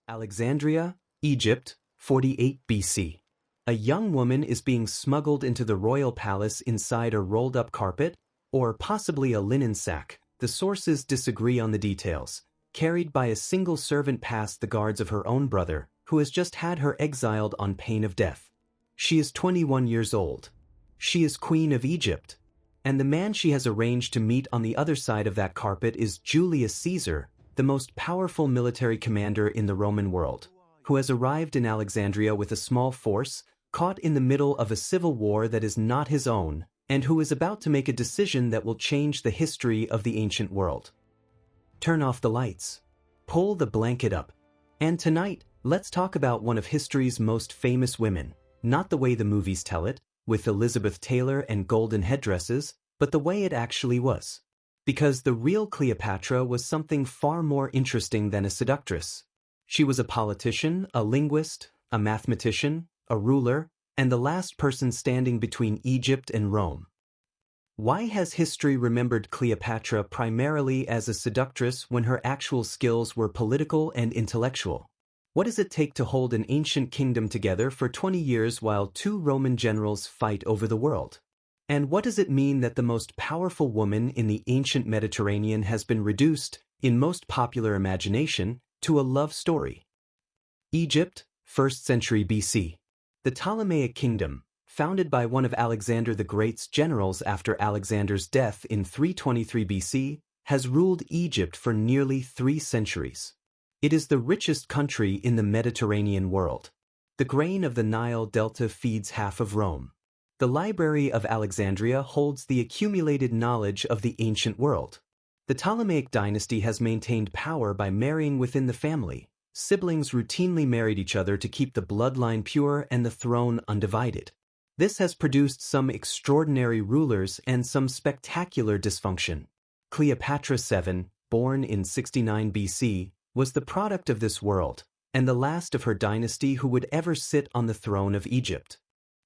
Alexandria, Egypt, 48 BC. A young woman is being smuggled into the royal palace inside a rolled-up carpet, or possibly a linen sack. The sources disagree on the details. Carried by a single servant past the guards of her own brother, who has just had her exiled on pain of death. She is 21 years old. She is Queen of Egypt. And the man she has arranged to meet on the other side of that carpet is Julius Caesar, the most powerful military commander in the Roman world, who has arrived in Alexandria with a small force, caught in the middle of a civil war that is not his own, and who is about to make a decision that will change the history of the ancient world. Turn off the lights. Pull the blanket up. And tonight, let's talk about one of history's most famous women, not the way the movies tell it, with Elizabeth Taylor and golden headdresses, but the way it actually was. Because the real Cleopatra was something far more interesting than a seductress. She was a politician, a linguist, a mathematician, a ruler, and the last person standing between Egypt and Rome. Why has history remembered Cleopatra primarily as a seductress when her actual skills were political and intellectual? What does it take to hold an ancient kingdom together for 20 years while two Roman generals fight over the world? And what does it mean that the most powerful woman in the ancient Mediterranean has been reduced, in most popular imagination, to a love story? Egypt, 1st century BC. The Ptolemaic kingdom, founded by one of Alexander the Great's generals after Alexander's death in 323 BC, has ruled Egypt for nearly 3 centuries. It is the richest country in the Mediterranean world. The grain of the Nile Delta feeds half of Rome. The Library of Alexandria holds the accumulated knowledge of the ancient world. The Ptolemaic dynasty has maintained power by marrying within the family. Siblings routinely married each other to keep the bloodline pure and the throne undivided. This has produced some extraordinary rulers and some spectacular dysfunction. Cleopatra VII, born in 69 BC, was the product of this world, and the last of her dynasty who would ever sit on the throne of Egypt.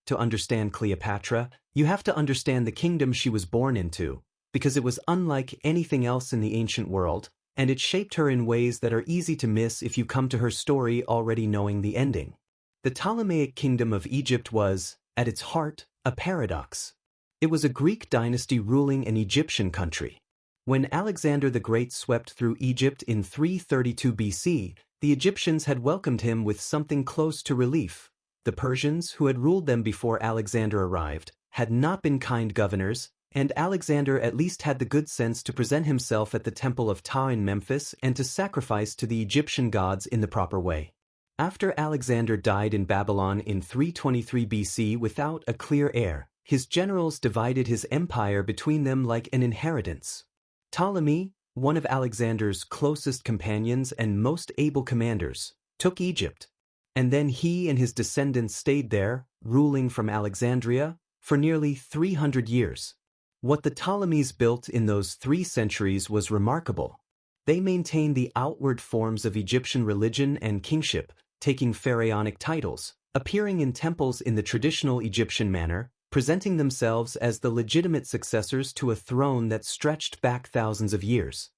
To understand Cleopatra, you have to understand the kingdom she was born into, because it was unlike anything else in the ancient world, and it shaped her in ways that are easy to miss if you come to her story already knowing the ending. The Ptolemaic kingdom of Egypt was, at its heart, a paradox. It was a Greek dynasty ruling an Egyptian country. When Alexander the Great swept through Egypt in 332 BC, the Egyptians had welcomed him with something close to relief. The Persians, who had ruled them before Alexander arrived, had not been kind governors, and Alexander at least had the good sense to present himself at the temple of Ptah in Memphis and to sacrifice to the Egyptian gods in the proper way. After Alexander died in Babylon in 323 BC without a clear heir, his generals divided his empire between them like an inheritance. Ptolemy, one of Alexander's closest companions and most able commanders, took Egypt. And then he and his descendants stayed there, ruling from Alexandria, for nearly 300 years. What the Ptolemies built in those 3 centuries was remarkable. They maintained the outward forms of Egyptian religion and kingship, taking pharaonic titles, appearing in temples in the traditional Egyptian manner, presenting themselves as the legitimate successors to a throne that stretched back thousands of years.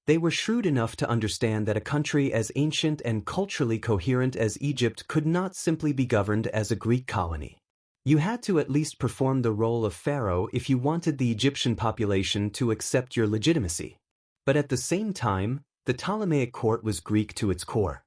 They were shrewd enough to understand that a country as ancient and culturally coherent as Egypt could not simply be governed as a Greek colony. You had to at least perform the role of pharaoh if you wanted the Egyptian population to accept your legitimacy. But at the same time, the Ptolemaic court was Greek to its core.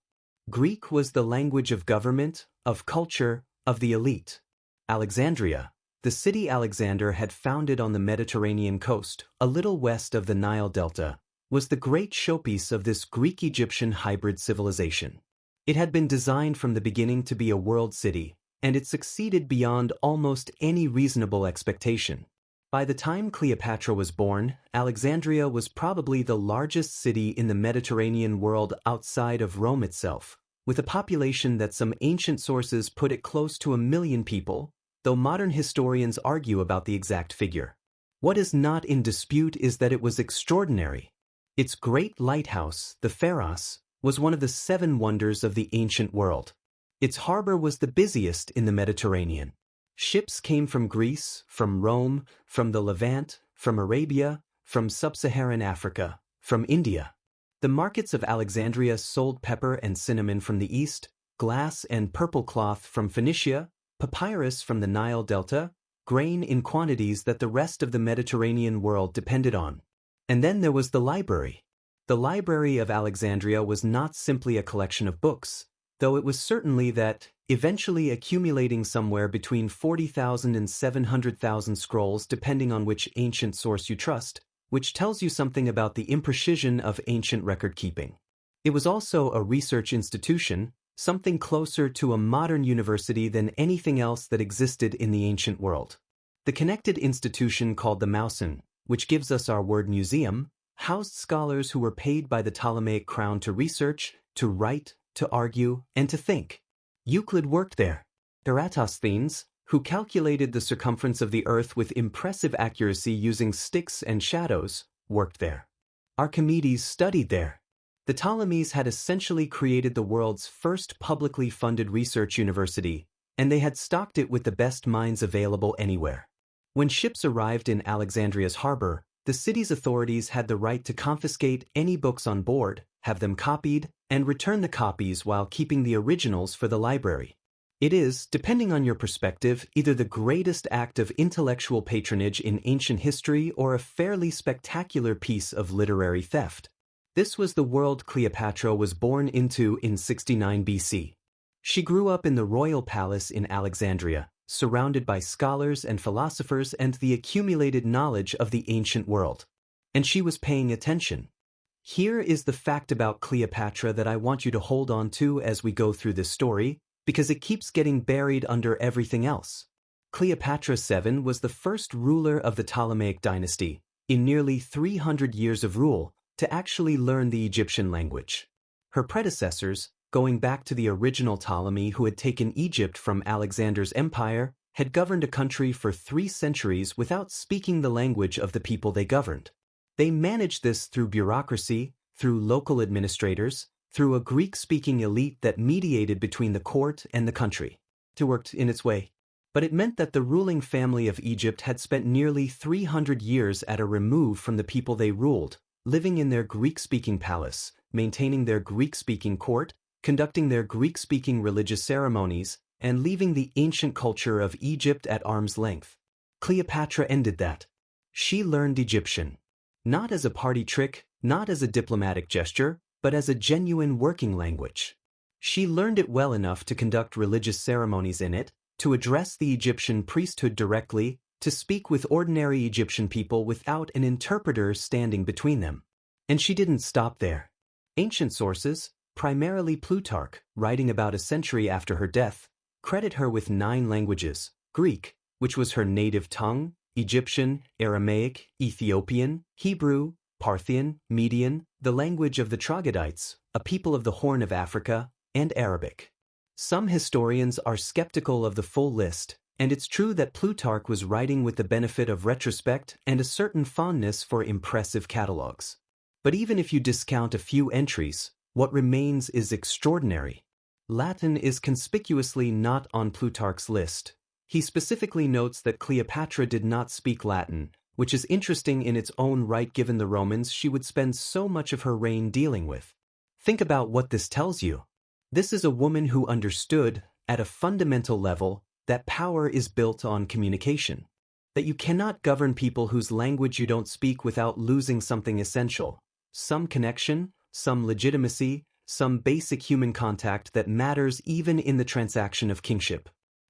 Greek was the language of government, of culture, of the elite. Alexandria, the city Alexander had founded on the Mediterranean coast, a little west of the Nile Delta, was the great showpiece of this Greek-Egyptian hybrid civilization. It had been designed from the beginning to be a world city, and it succeeded beyond almost any reasonable expectation. By the time Cleopatra was born, Alexandria was probably the largest city in the Mediterranean world outside of Rome itself, with a population that some ancient sources put it close to 1 million people, though modern historians argue about the exact figure. What is not in dispute is that it was extraordinary. Its great lighthouse, the Pharos, was one of the 7 wonders of the ancient world. Its harbor was the busiest in the Mediterranean. Ships came from Greece, from Rome, from the Levant, from Arabia, from sub-Saharan Africa, from India. The markets of Alexandria sold pepper and cinnamon from the east, glass and purple cloth from Phoenicia, papyrus from the Nile Delta, grain in quantities that the rest of the Mediterranean world depended on. And then there was the library. The Library of Alexandria was not simply a collection of books, though it was certainly that, eventually accumulating somewhere between 40,000 and 700,000 scrolls depending on which ancient source you trust, which tells you something about the imprecision of ancient record-keeping. It was also a research institution, something closer to a modern university than anything else that existed in the ancient world. The connected institution called the Mauson, which gives us our word museum, housed scholars who were paid by the Ptolemaic crown to research, to write, to argue, and to think. Euclid worked there. Eratosthenes, who calculated the circumference of the earth with impressive accuracy using sticks and shadows, worked there. Archimedes studied there. The Ptolemies had essentially created the world's first publicly funded research university, and they had stocked it with the best minds available anywhere. When ships arrived in Alexandria's harbor, the city's authorities had the right to confiscate any books on board, have them copied, and return the copies while keeping the originals for the library. It is, depending on your perspective, either the greatest act of intellectual patronage in ancient history or a fairly spectacular piece of literary theft. This was the world Cleopatra was born into in 69 BC. She grew up in the royal palace in Alexandria, surrounded by scholars and philosophers and the accumulated knowledge of the ancient world. And she was paying attention. Here is the fact about Cleopatra that I want you to hold on to as we go through this story, because it keeps getting buried under everything else. Cleopatra VII was the first ruler of the Ptolemaic dynasty, in nearly 300 years of rule, to actually learn the Egyptian language. Her predecessors, going back to the original Ptolemy who had taken Egypt from Alexander's empire, had governed a country for 3 centuries without speaking the language of the people they governed. They managed this through bureaucracy, through local administrators, through a Greek-speaking elite that mediated between the court and the country. It worked in its way. But it meant that the ruling family of Egypt had spent nearly 300 years at a remove from the people they ruled, living in their Greek-speaking palace, maintaining their Greek-speaking court, conducting their Greek-speaking religious ceremonies, and leaving the ancient culture of Egypt at arm's length. Cleopatra ended that. She learned Egyptian. Not as a party trick, not as a diplomatic gesture, but as a genuine working language. She learned it well enough to conduct religious ceremonies in it, to address the Egyptian priesthood directly, to speak with ordinary Egyptian people without an interpreter standing between them. And she didn't stop there. Ancient sources, primarily Plutarch, writing about a century after her death, credit her with 9 languages: Greek, which was her native tongue, Egyptian, Aramaic, Ethiopian, Hebrew, Parthian, Median, the language of the Troglodytes, a people of the Horn of Africa, and Arabic. Some historians are skeptical of the full list, and it's true that Plutarch was writing with the benefit of retrospect and a certain fondness for impressive catalogues. But even if you discount a few entries, what remains is extraordinary. Latin is conspicuously not on Plutarch's list. He specifically notes that Cleopatra did not speak Latin, which is interesting in its own right given the Romans she would spend so much of her reign dealing with. Think about what this tells you. This is a woman who understood, at a fundamental level, that power is built on communication. That you cannot govern people whose language you don't speak without losing something essential. Some connection, some legitimacy, some basic human contact that matters even in the transaction of kingship.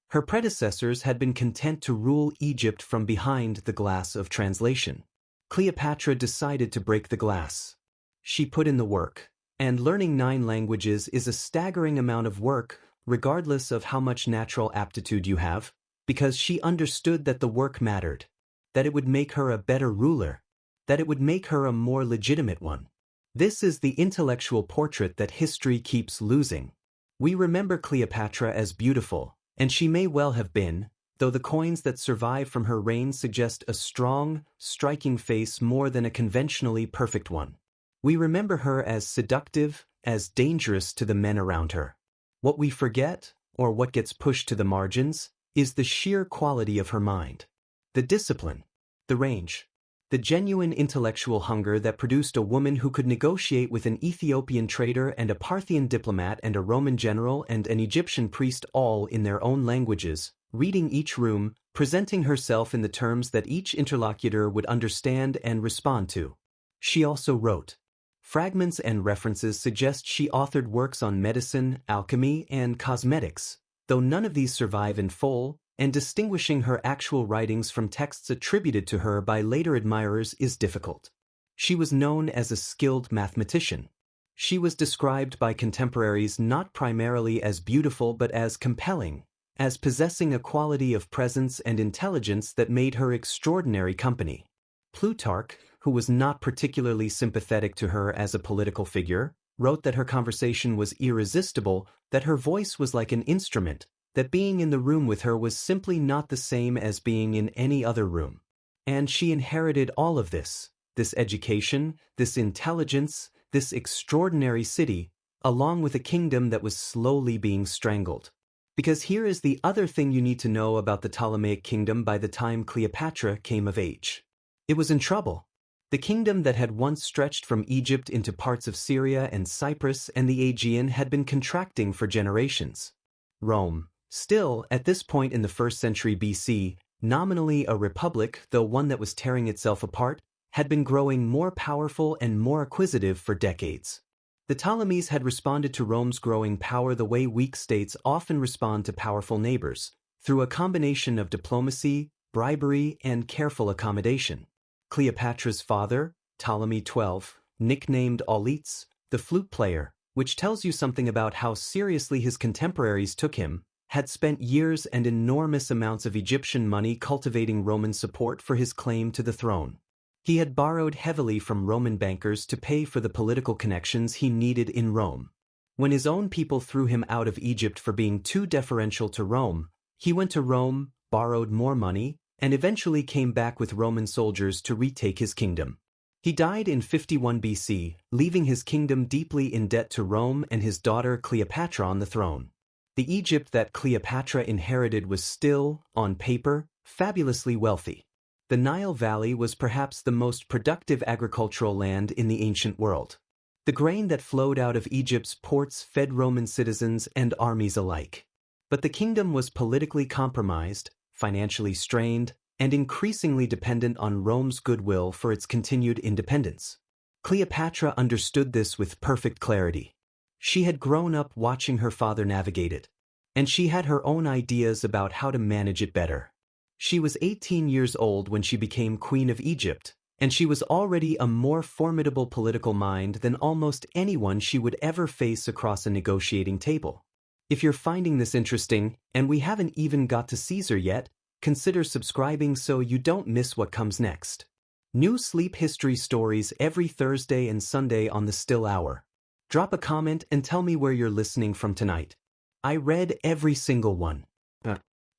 Her predecessors had been content to rule Egypt from behind the glass of translation. Cleopatra decided to break the glass. She put in the work, and learning 9 languages is a staggering amount of work, regardless of how much natural aptitude you have, because she understood that the work mattered, that it would make her a better ruler, that it would make her a more legitimate one. This is the intellectual portrait that history keeps losing. We remember Cleopatra as beautiful, and she may well have been, though the coins that survive from her reign suggest a strong, striking face more than a conventionally perfect one. We remember her as seductive, as dangerous to the men around her. What we forget, or what gets pushed to the margins, is the sheer quality of her mind. The discipline, the range. the genuine intellectual hunger that produced a woman who could negotiate with an Ethiopian trader and a Parthian diplomat and a Roman general and an Egyptian priest all in their own languages, reading each room, presenting herself in the terms that each interlocutor would understand and respond to. She also wrote. Fragments and references suggest she authored works on medicine, alchemy, and cosmetics, though none of these survive in full, and distinguishing her actual writings from texts attributed to her by later admirers is difficult. She was known as a skilled mathematician. She was described by contemporaries not primarily as beautiful but as compelling, as possessing a quality of presence and intelligence that made her extraordinary company. Plutarch, who was not particularly sympathetic to her as a political figure, wrote that her conversation was irresistible, that her voice was like an instrument, that being in the room with her was simply not the same as being in any other room. And she inherited all of this education, this intelligence, this extraordinary city, along with a kingdom that was slowly being strangled. Because here is the other thing you need to know about the Ptolemaic kingdom by the time Cleopatra came of age. It was in trouble. The kingdom that had once stretched from Egypt into parts of Syria and Cyprus and the Aegean had been contracting for generations. Rome, still, at this point in the 1st century BC, nominally a republic, though one that was tearing itself apart, had been growing more powerful and more acquisitive for decades. The Ptolemies had responded to Rome's growing power the way weak states often respond to powerful neighbors, through a combination of diplomacy, bribery, and careful accommodation. Cleopatra's father, Ptolemy XII, nicknamed Auletes, the flute player, which tells you something about how seriously his contemporaries took him, had spent years and enormous amounts of Egyptian money cultivating Roman support for his claim to the throne. He had borrowed heavily from Roman bankers to pay for the political connections he needed in Rome. When his own people threw him out of Egypt for being too deferential to Rome, he went to Rome, borrowed more money, and eventually came back with Roman soldiers to retake his kingdom. He died in 51 BC, leaving his kingdom deeply in debt to Rome and his daughter Cleopatra on the throne. The Egypt that Cleopatra inherited was still, on paper, fabulously wealthy. The Nile Valley was perhaps the most productive agricultural land in the ancient world. The grain that flowed out of Egypt's ports fed Roman citizens and armies alike. But the kingdom was politically compromised, financially strained, and increasingly dependent on Rome's goodwill for its continued independence. Cleopatra understood this with perfect clarity. She had grown up watching her father navigate it, and she had her own ideas about how to manage it better. She was 18 years old when she became Queen of Egypt, and she was already a more formidable political mind than almost anyone she would ever face across a negotiating table. If you're finding this interesting, and we haven't even got to Caesar yet, consider subscribing so you don't miss what comes next. New sleep history stories every Thursday and Sunday on the Still Hour. Drop a comment and tell me where you're listening from tonight. I read every single one.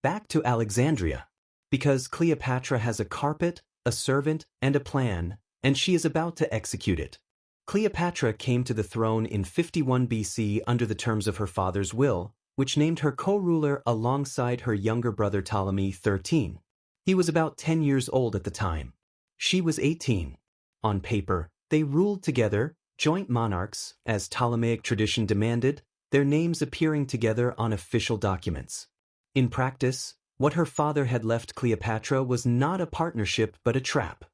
Back to Alexandria. Because Cleopatra has a carpet, a servant, and a plan, and she is about to execute it. Cleopatra came to the throne in 51 BC under the terms of her father's will, which named her co-ruler alongside her younger brother Ptolemy XIII. He was about 10 years old at the time. She was 18. On paper, they ruled together, joint monarchs, as Ptolemaic tradition demanded, their names appearing together on official documents. In practice, what her father had left Cleopatra was not a partnership but a trap.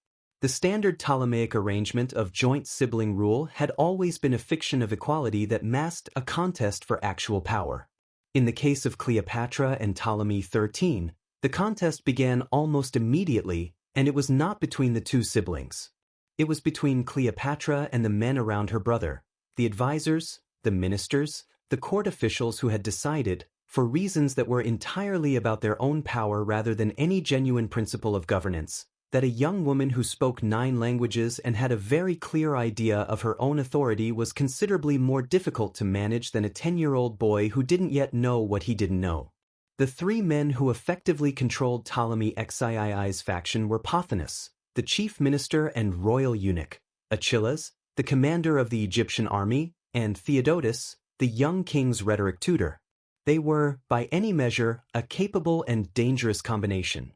The standard Ptolemaic arrangement of joint sibling rule had always been a fiction of equality that masked a contest for actual power. In the case of Cleopatra and Ptolemy XIII, the contest began almost immediately, and it was not between the two siblings. It was between Cleopatra and the men around her brother, the advisors, the ministers, the court officials who had decided, for reasons that were entirely about their own power rather than any genuine principle of governance, that a young woman who spoke 9 languages and had a very clear idea of her own authority was considerably more difficult to manage than a 10-year-old boy who didn't yet know what he didn't know. The 3 men who effectively controlled Ptolemy XIII's faction were Pothinus, the chief minister and royal eunuch, Achillas, the commander of the Egyptian army, and Theodotus, the young king's rhetoric tutor. They were, by any measure, a capable and dangerous combination.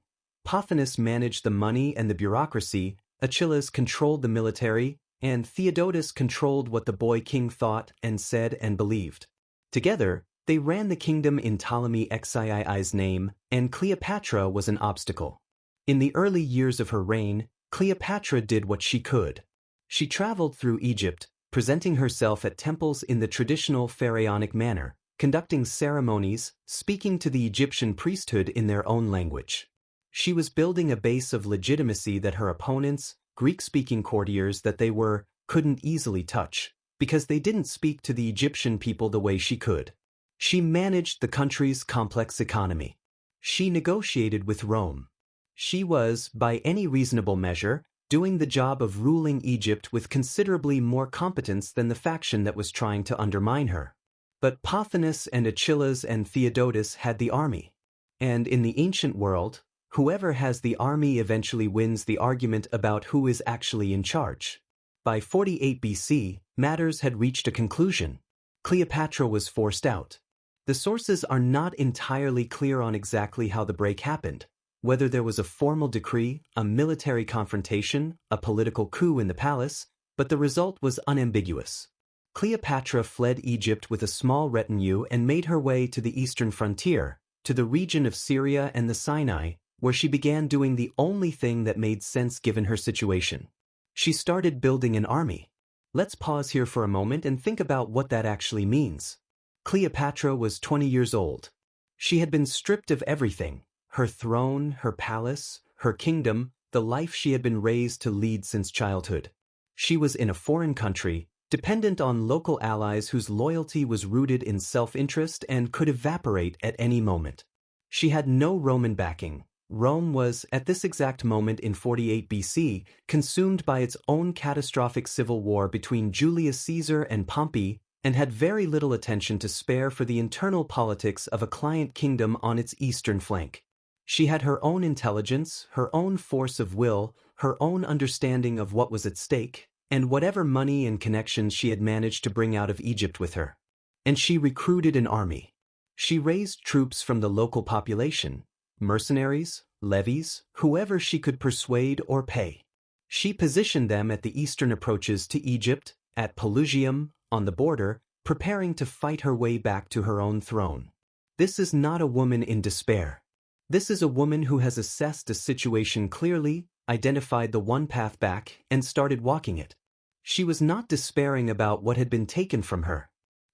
Pothinus managed the money and the bureaucracy, Achilles controlled the military, and Theodotus controlled what the boy king thought and said and believed. Together, they ran the kingdom in Ptolemy Xii's name, and Cleopatra was an obstacle. In the early years of her reign, Cleopatra did what she could. She traveled through Egypt, presenting herself at temples in the traditional pharaonic manner, conducting ceremonies, speaking to the Egyptian priesthood in their own language. She was building a base of legitimacy that her opponents, Greek-speaking courtiers that they were, couldn't easily touch, because they didn't speak to the Egyptian people the way she could. She managed the country's complex economy. She negotiated with Rome. She was, by any reasonable measure, doing the job of ruling Egypt with considerably more competence than the faction that was trying to undermine her. But Pothinus and Achilles and Theodotus had the army. And in the ancient world, whoever has the army eventually wins the argument about who is actually in charge. By 48 BC, matters had reached a conclusion. Cleopatra was forced out. The sources are not entirely clear on exactly how the break happened, whether there was a formal decree, a military confrontation, a political coup in the palace, but the result was unambiguous. Cleopatra fled Egypt with a small retinue and made her way to the eastern frontier, to the region of Syria and the Sinai, where she began doing the only thing that made sense given her situation. She started building an army. Let's pause here for a moment and think about what that actually means. Cleopatra was 20 years old. She had been stripped of everything: her throne, her palace, her kingdom, the life she had been raised to lead since childhood. She was in a foreign country, dependent on local allies whose loyalty was rooted in self-interest and could evaporate at any moment. She had no Roman backing. Rome was, at this exact moment in 48 BC, consumed by its own catastrophic civil war between Julius Caesar and Pompey, and had very little attention to spare for the internal politics of a client kingdom on its eastern flank. She had her own intelligence, her own force of will, her own understanding of what was at stake, and whatever money and connections she had managed to bring out of Egypt with her. And she recruited an army. She raised troops from the local population, mercenaries, levies, whoever she could persuade or pay. She positioned them at the eastern approaches to Egypt, at Pelusium, on the border, preparing to fight her way back to her own throne. This is not a woman in despair. This is a woman who has assessed a situation clearly, identified the one path back, and started walking it. She was not despairing about what had been taken from her.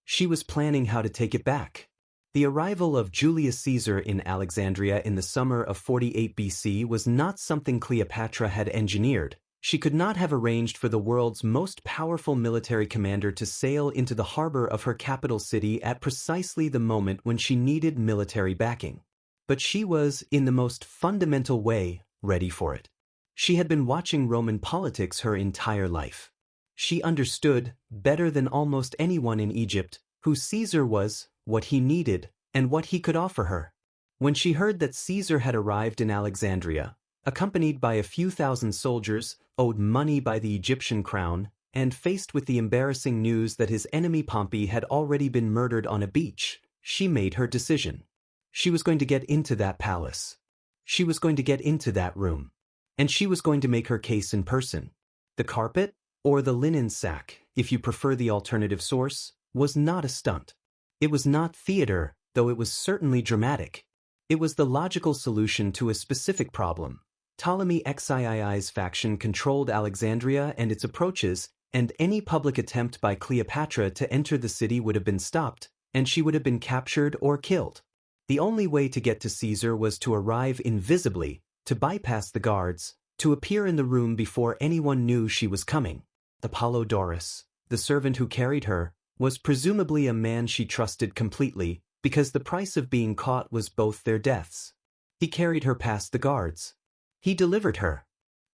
She was planning how to take it back. The arrival of Julius Caesar in Alexandria in the summer of 48 BC was not something Cleopatra had engineered. She could not have arranged for the world's most powerful military commander to sail into the harbor of her capital city at precisely the moment when she needed military backing. But she was, in the most fundamental way, ready for it. She had been watching Roman politics her entire life. She understood, better than almost anyone in Egypt, who Caesar was, what he needed, and what he could offer her. When she heard that Caesar had arrived in Alexandria, accompanied by a few thousand soldiers, owed money by the Egyptian crown, and faced with the embarrassing news that his enemy Pompey had already been murdered on a beach, she made her decision. She was going to get into that palace. She was going to get into that room. And she was going to make her case in person. The carpet, or the linen sack, if you prefer the alternative source, was not a stunt. It was not theater, though it was certainly dramatic. It was the logical solution to a specific problem. Ptolemy Xii's faction controlled Alexandria and its approaches, and any public attempt by Cleopatra to enter the city would have been stopped, and she would have been captured or killed. The only way to get to Caesar was to arrive invisibly, to bypass the guards, to appear in the room before anyone knew she was coming. Apollodorus, the servant who carried her, was presumably a man she trusted completely, because the price of being caught was both their deaths. He carried her past the guards. He delivered her.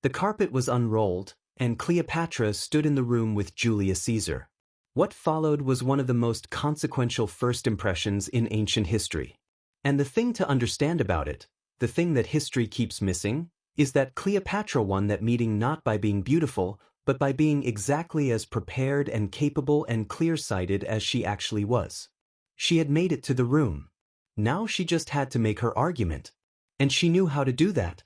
The carpet was unrolled, and Cleopatra stood in the room with Julius Caesar. What followed was one of the most consequential first impressions in ancient history. And the thing to understand about it, the thing that history keeps missing, is that Cleopatra won that meeting not by being beautiful, but by being exactly as prepared and capable and clear-sighted as she actually was. She had made it to the room. Now she just had to make her argument. And she knew how to do that.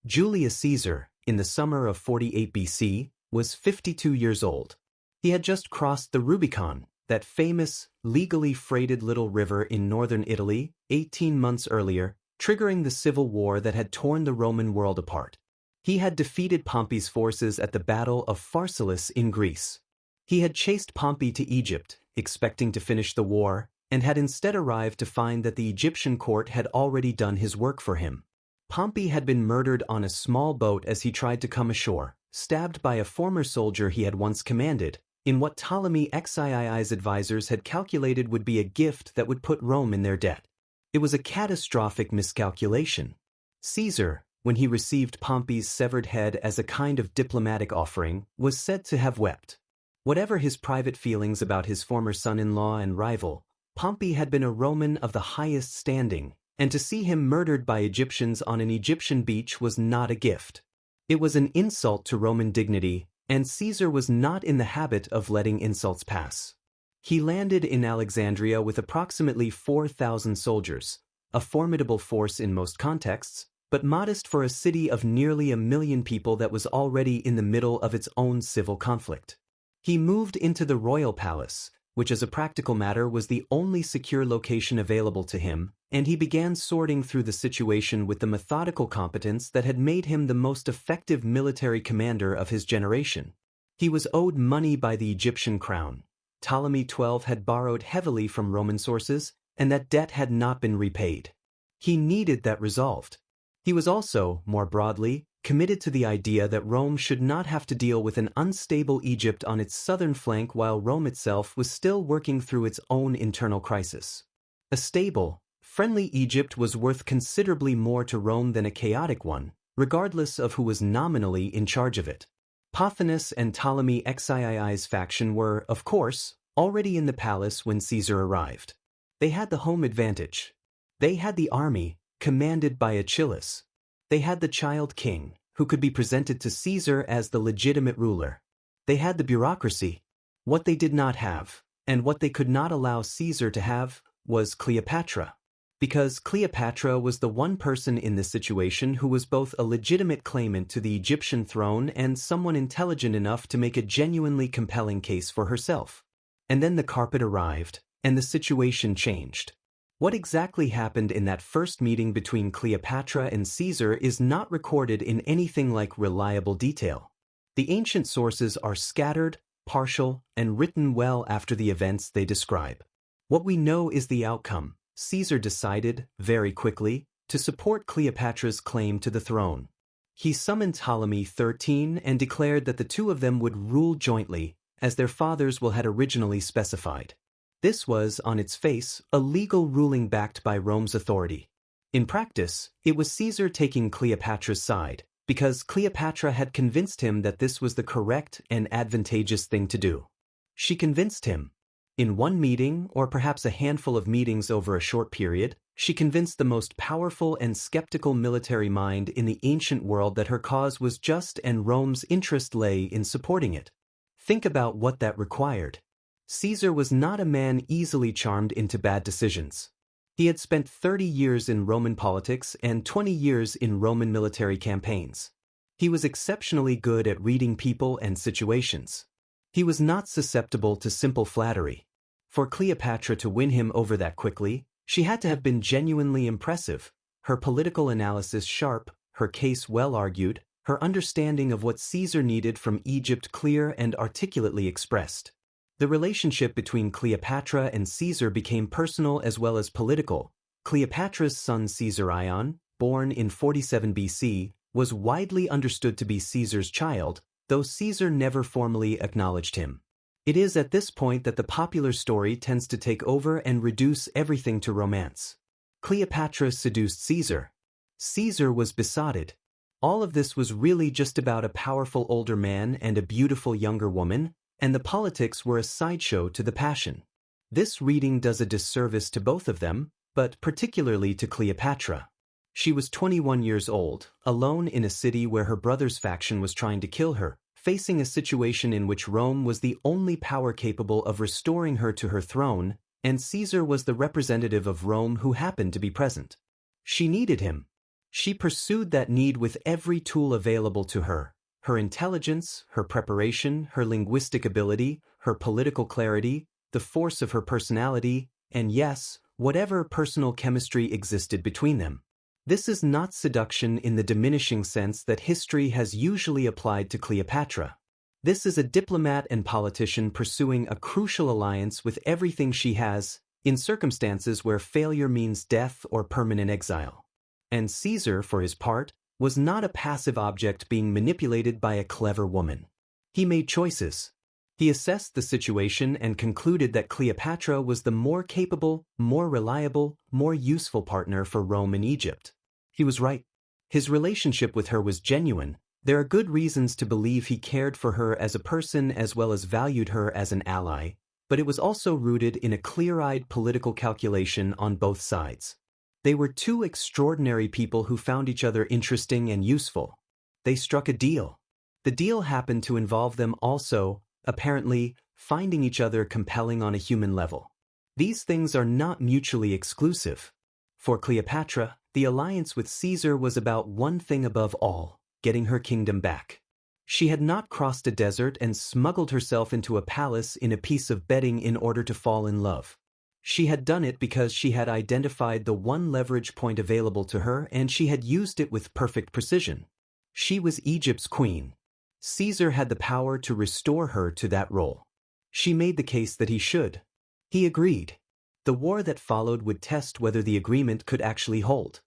Julius Caesar, in the summer of 48 BC, was 52 years old. He had just crossed the Rubicon, that famous, legally freighted little river in northern Italy, 18 months earlier, triggering the civil war that had torn the Roman world apart. He had defeated Pompey's forces at the Battle of Pharsalus in Greece. He had chased Pompey to Egypt, expecting to finish the war, and had instead arrived to find that the Egyptian court had already done his work for him. Pompey had been murdered on a small boat as he tried to come ashore, stabbed by a former soldier he had once commanded, in what Ptolemy-Xii's advisors had calculated would be a gift that would put Rome in their debt. It was a catastrophic miscalculation. Caesar, when he received Pompey's severed head as a kind of diplomatic offering, was said to have wept. Whatever his private feelings about his former son-in-law and rival, Pompey had been a Roman of the highest standing, and to see him murdered by Egyptians on an Egyptian beach was not a gift. It was an insult to Roman dignity, and Caesar was not in the habit of letting insults pass. He landed in Alexandria with approximately 4,000 soldiers, a formidable force in most contexts, but modest for a city of nearly 1 million people that was already in the middle of its own civil conflict. He moved into the royal palace, which as a practical matter was the only secure location available to him, and he began sorting through the situation with the methodical competence that had made him the most effective military commander of his generation. He was owed money by the Egyptian crown. Ptolemy XII had borrowed heavily from Roman sources, and that debt had not been repaid. He needed that resolved. He was also, more broadly, committed to the idea that Rome should not have to deal with an unstable Egypt on its southern flank while Rome itself was still working through its own internal crisis. A stable, friendly Egypt was worth considerably more to Rome than a chaotic one, regardless of who was nominally in charge of it. Pothinus and Ptolemy-Xii's faction were, of course, already in the palace when Caesar arrived. They had the home advantage. They had the army, commanded by Achilles. They had the child king, who could be presented to Caesar as the legitimate ruler. They had the bureaucracy. What they did not have, and what they could not allow Caesar to have, was Cleopatra. Because Cleopatra was the one person in this situation who was both a legitimate claimant to the Egyptian throne and someone intelligent enough to make a genuinely compelling case for herself. And then the carpet arrived, and the situation changed. What exactly happened in that first meeting between Cleopatra and Caesar is not recorded in anything like reliable detail. The ancient sources are scattered, partial, and written well after the events they describe. What we know is the outcome. Caesar decided, very quickly, to support Cleopatra's claim to the throne. He summoned Ptolemy XIII and declared that the two of them would rule jointly, as their fathers had originally specified. This was, on its face, a legal ruling backed by Rome's authority. In practice, it was Caesar taking Cleopatra's side, because Cleopatra had convinced him that this was the correct and advantageous thing to do. She convinced him. In one meeting, or perhaps a handful of meetings over a short period, she convinced the most powerful and skeptical military mind in the ancient world that her cause was just and Rome's interest lay in supporting it. Think about what that required. Caesar was not a man easily charmed into bad decisions. He had spent 30 years in Roman politics and 20 years in Roman military campaigns. He was exceptionally good at reading people and situations. He was not susceptible to simple flattery. For Cleopatra to win him over that quickly, she had to have been genuinely impressive, her political analysis sharp, her case well argued, her understanding of what Caesar needed from Egypt clear and articulately expressed. The relationship between Cleopatra and Caesar became personal as well as political. Cleopatra's son Caesarion, born in 47 BC, was widely understood to be Caesar's child, though Caesar never formally acknowledged him. It is at this point that the popular story tends to take over and reduce everything to romance. Cleopatra seduced Caesar. Caesar was besotted. All of this was really just about a powerful older man and a beautiful younger woman, and the politics were a sideshow to the passion. This reading does a disservice to both of them, but particularly to Cleopatra. She was 21 years old, alone in a city where her brother's faction was trying to kill her, facing a situation in which Rome was the only power capable of restoring her to her throne, and Caesar was the representative of Rome who happened to be present. She needed him. She pursued that need with every tool available to her: her intelligence, her preparation, her linguistic ability, her political clarity, the force of her personality, and yes, whatever personal chemistry existed between them. This is not seduction in the diminishing sense that history has usually applied to Cleopatra. This is a diplomat and politician pursuing a crucial alliance with everything she has, in circumstances where failure means death or permanent exile. And Caesar, for his part, was not a passive object being manipulated by a clever woman. He made choices. He assessed the situation and concluded that Cleopatra was the more capable, more reliable, more useful partner for Rome and Egypt. He was right. His relationship with her was genuine. There are good reasons to believe he cared for her as a person as well as valued her as an ally, but it was also rooted in a clear-eyed political calculation on both sides. They were two extraordinary people who found each other interesting and useful. They struck a deal. The deal happened to involve them also, apparently, finding each other compelling on a human level. These things are not mutually exclusive. For Cleopatra, the alliance with Caesar was about one thing above all: getting her kingdom back. She had not crossed a desert and smuggled herself into a palace in a piece of bedding in order to fall in love. She had done it because she had identified the one leverage point available to her, and she had used it with perfect precision. She was Egypt's queen. Caesar had the power to restore her to that role. She made the case that he should. He agreed. The war that followed would test whether the agreement could actually hold.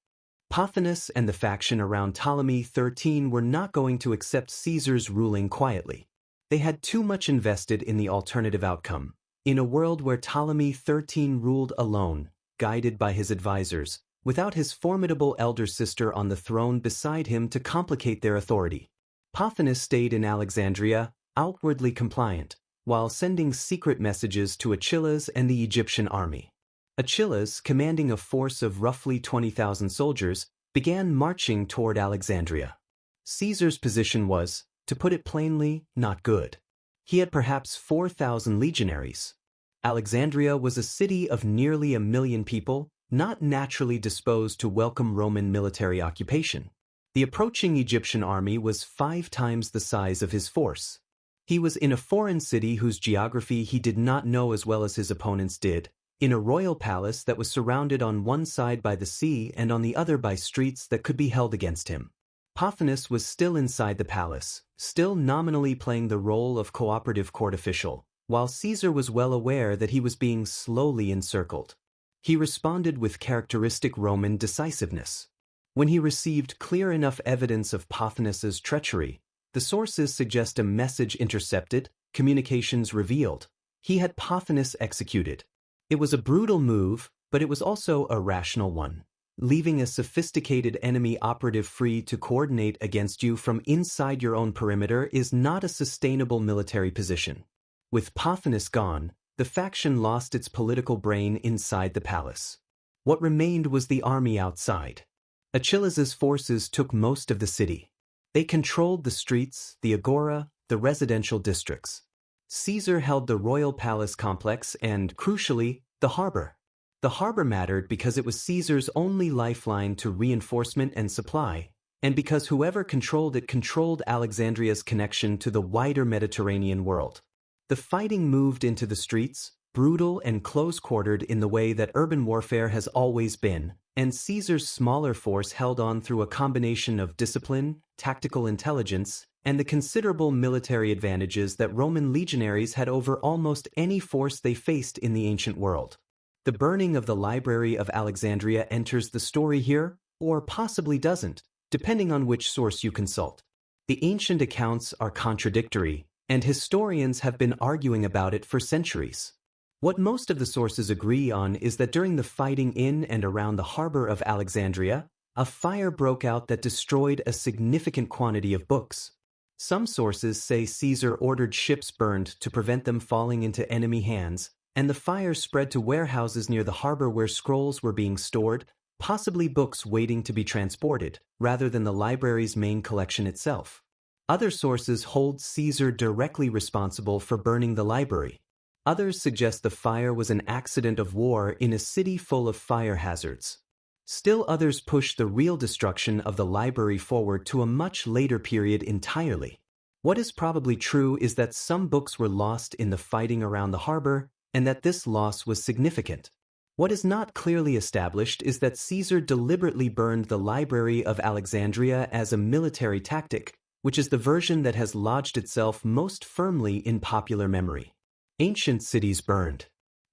Pothinus and the faction around Ptolemy XIII were not going to accept Caesar's ruling quietly. They had too much invested in the alternative outcome. In a world where Ptolemy XIII ruled alone, guided by his advisors, without his formidable elder sister on the throne beside him to complicate their authority, Pothinus stayed in Alexandria, outwardly compliant, while sending secret messages to Achilles and the Egyptian army. Achilles, commanding a force of roughly 20,000 soldiers, began marching toward Alexandria. Caesar's position was, to put it plainly, not good. He had perhaps 4,000 legionaries. Alexandria was a city of nearly 1 million people, not naturally disposed to welcome Roman military occupation. The approaching Egyptian army was 5 times the size of his force. He was in a foreign city whose geography he did not know as well as his opponents did, in a royal palace that was surrounded on one side by the sea and on the other by streets that could be held against him. Pothinus was still inside the palace, still nominally playing the role of cooperative court official, while Caesar was well aware that he was being slowly encircled. He responded with characteristic Roman decisiveness. When he received clear enough evidence of Pothinus's treachery, the sources suggest a message intercepted, communications revealed. He had Pothinus executed. It was a brutal move, but it was also a rational one. Leaving a sophisticated enemy operative free to coordinate against you from inside your own perimeter is not a sustainable military position. With Pothinus gone, the faction lost its political brain inside the palace. What remained was the army outside. Achilles's forces took most of the city. They controlled the streets, the agora, the residential districts. Caesar held the royal palace complex and, crucially, the harbor. The harbor mattered because it was Caesar's only lifeline to reinforcement and supply, and because whoever controlled it controlled Alexandria's connection to the wider Mediterranean world. The fighting moved into the streets, brutal and close-quartered in the way that urban warfare has always been, and Caesar's smaller force held on through a combination of discipline, tactical intelligence, and the considerable military advantages that Roman legionaries had over almost any force they faced in the ancient world. The burning of the Library of Alexandria enters the story here, or possibly doesn't, depending on which source you consult. The ancient accounts are contradictory, and historians have been arguing about it for centuries. What most of the sources agree on is that during the fighting in and around the harbor of Alexandria, a fire broke out that destroyed a significant quantity of books. Some sources say Caesar ordered ships burned to prevent them falling into enemy hands, and the fire spread to warehouses near the harbor where scrolls were being stored, possibly books waiting to be transported, rather than the library's main collection itself. Other sources hold Caesar directly responsible for burning the library. Others suggest the fire was an accident of war in a city full of fire hazards. Still others push the real destruction of the library forward to a much later period entirely. What is probably true is that some books were lost in the fighting around the harbor, and that this loss was significant. What is not clearly established is that Caesar deliberately burned the Library of Alexandria as a military tactic, which is the version that has lodged itself most firmly in popular memory. Ancient cities burned.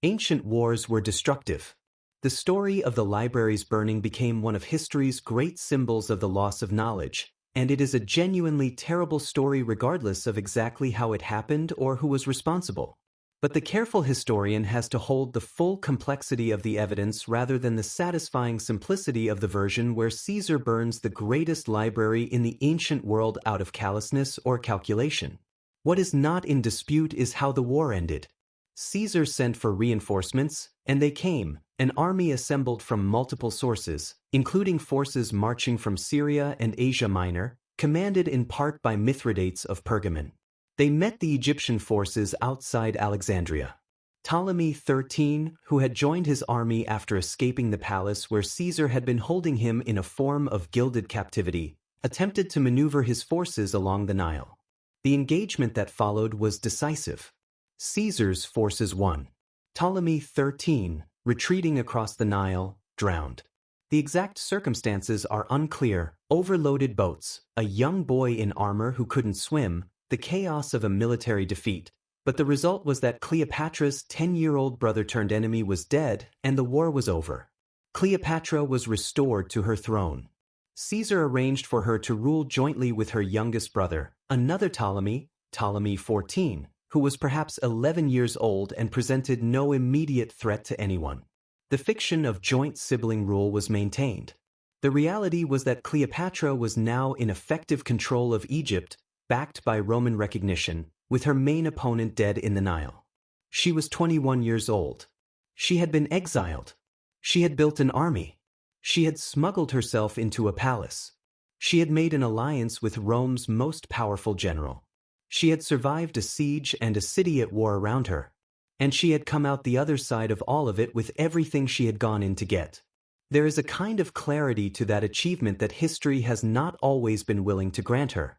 Ancient wars were destructive. The story of the library's burning became one of history's great symbols of the loss of knowledge, and it is a genuinely terrible story regardless of exactly how it happened or who was responsible. But the careful historian has to hold the full complexity of the evidence rather than the satisfying simplicity of the version where Caesar burns the greatest library in the ancient world out of callousness or calculation. What is not in dispute is how the war ended. Caesar sent for reinforcements, and they came, an army assembled from multiple sources, including forces marching from Syria and Asia Minor, commanded in part by Mithridates of Pergamon. They met the Egyptian forces outside Alexandria. Ptolemy XIII, who had joined his army after escaping the palace where Caesar had been holding him in a form of gilded captivity, attempted to maneuver his forces along the Nile. The engagement that followed was decisive. Caesar's forces won. Ptolemy XIII, retreating across the Nile, drowned. The exact circumstances are unclear: overloaded boats, a young boy in armor who couldn't swim, the chaos of a military defeat, but the result was that Cleopatra's 10-year-old brother-turned-enemy was dead and the war was over. Cleopatra was restored to her throne. Caesar arranged for her to rule jointly with her youngest brother, another Ptolemy, Ptolemy XIV, who was perhaps 11 years old and presented no immediate threat to anyone. The fiction of joint sibling rule was maintained. The reality was that Cleopatra was now in effective control of Egypt, backed by Roman recognition, with her main opponent dead in the Nile. She was 21 years old. She had been exiled. She had built an army. She had smuggled herself into a palace. She had made an alliance with Rome's most powerful general. She had survived a siege and a city at war around her. And she had come out the other side of all of it with everything she had gone in to get. There is a kind of clarity to that achievement that history has not always been willing to grant her.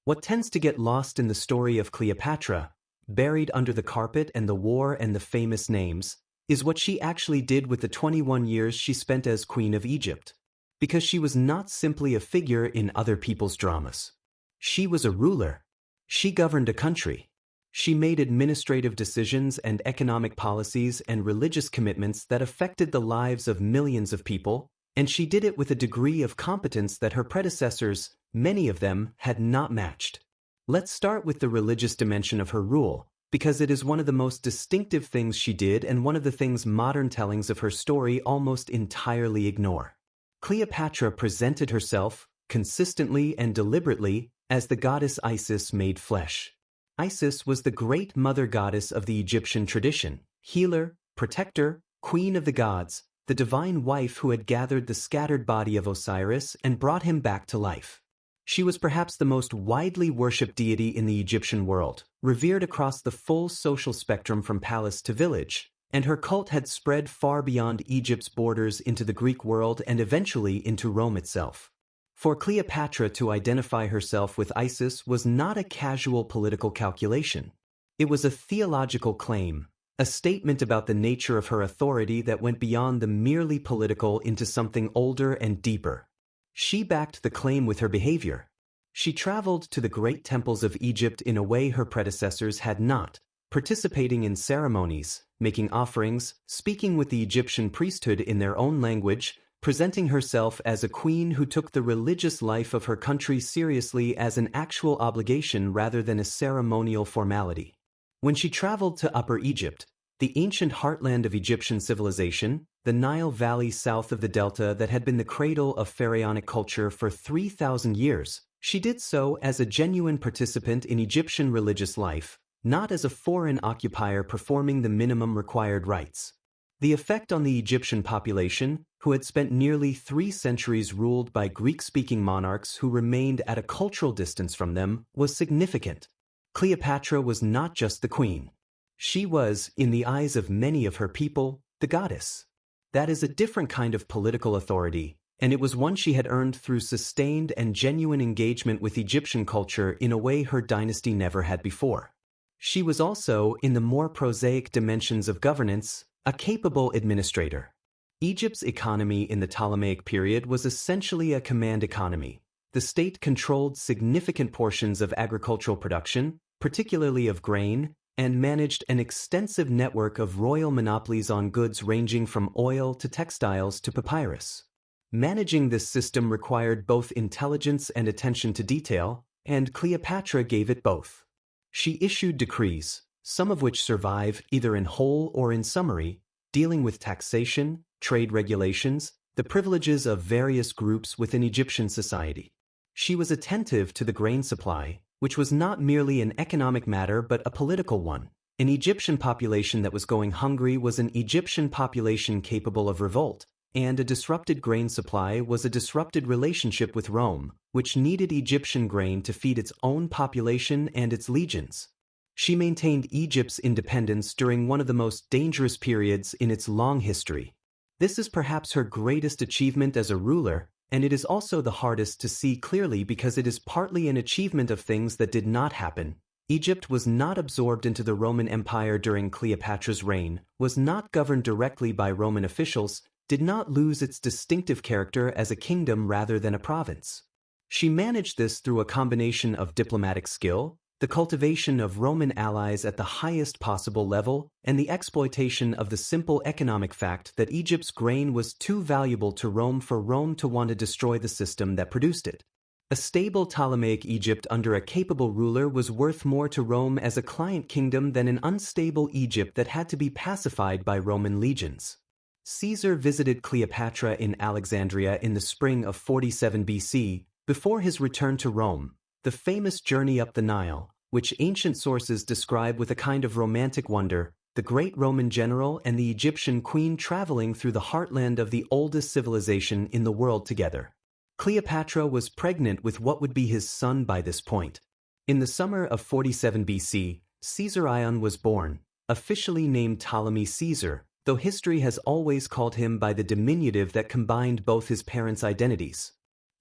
What tends to get lost in the story of Cleopatra, buried under the carpet and the war and the famous names, is what she actually did with the 21 years she spent as Queen of Egypt. Because she was not simply a figure in other people's dramas. She was a ruler. She governed a country. She made administrative decisions and economic policies and religious commitments that affected the lives of millions of people, and she did it with a degree of competence that her predecessors, many of them, had not matched. Let's start with the religious dimension of her rule, because it is one of the most distinctive things she did and one of the things modern tellings of her story almost entirely ignore. Cleopatra presented herself, consistently and deliberately, as the goddess Isis made flesh. Isis was the great mother goddess of the Egyptian tradition, healer, protector, queen of the gods, the divine wife who had gathered the scattered body of Osiris and brought him back to life. She was perhaps the most widely worshipped deity in the Egyptian world, revered across the full social spectrum from palace to village, and her cult had spread far beyond Egypt's borders into the Greek world and eventually into Rome itself. For Cleopatra to identify herself with Isis was not a casual political calculation. It was a theological claim, a statement about the nature of her authority that went beyond the merely political into something older and deeper. She backed the claim with her behavior. She traveled to the great temples of Egypt in a way her predecessors had not, participating in ceremonies, making offerings, speaking with the Egyptian priesthood in their own language, presenting herself as a queen who took the religious life of her country seriously as an actual obligation rather than a ceremonial formality. When she traveled to Upper Egypt, the ancient heartland of Egyptian civilization, the Nile Valley south of the Delta that had been the cradle of pharaonic culture for 3,000 years, she did so as a genuine participant in Egyptian religious life, not as a foreign occupier performing the minimum required rites. The effect on the Egyptian population, who had spent nearly 3 centuries ruled by Greek-speaking monarchs who remained at a cultural distance from them, was significant. Cleopatra was not just the queen. She was, in the eyes of many of her people, the goddess. That is a different kind of political authority, and it was one she had earned through sustained and genuine engagement with Egyptian culture in a way her dynasty never had before. She was also, in the more prosaic dimensions of governance, a capable administrator. Egypt's economy in the Ptolemaic period was essentially a command economy. The state controlled significant portions of agricultural production, particularly of grain, and managed an extensive network of royal monopolies on goods ranging from oil to textiles to papyrus. Managing this system required both intelligence and attention to detail, and Cleopatra gave it both. She issued decrees, some of which survive either in whole or in summary, dealing with taxation, trade regulations, the privileges of various groups within Egyptian society. She was attentive to the grain supply, which was not merely an economic matter but a political one. An Egyptian population that was going hungry was an Egyptian population capable of revolt, and a disrupted grain supply was a disrupted relationship with Rome, which needed Egyptian grain to feed its own population and its legions. She maintained Egypt's independence during one of the most dangerous periods in its long history. This is perhaps her greatest achievement as a ruler, and it is also the hardest to see clearly because it is partly an achievement of things that did not happen. Egypt was not absorbed into the Roman Empire during Cleopatra's reign, was not governed directly by Roman officials, did not lose its distinctive character as a kingdom rather than a province. She managed this through a combination of diplomatic skill, the cultivation of Roman allies at the highest possible level, and the exploitation of the simple economic fact that Egypt's grain was too valuable to Rome for Rome to want to destroy the system that produced it. A stable Ptolemaic Egypt under a capable ruler was worth more to Rome as a client kingdom than an unstable Egypt that had to be pacified by Roman legions. Caesar visited Cleopatra in Alexandria in the spring of 47 BC, before his return to Rome. The famous journey up the Nile, which ancient sources describe with a kind of romantic wonder, the great Roman general and the Egyptian queen traveling through the heartland of the oldest civilization in the world together. Cleopatra was pregnant with what would be his son by this point. In the summer of 47 BC, Caesar.Ion was born, officially named Ptolemy Caesar, though history has always called him by the diminutive that combined both his parents' identities.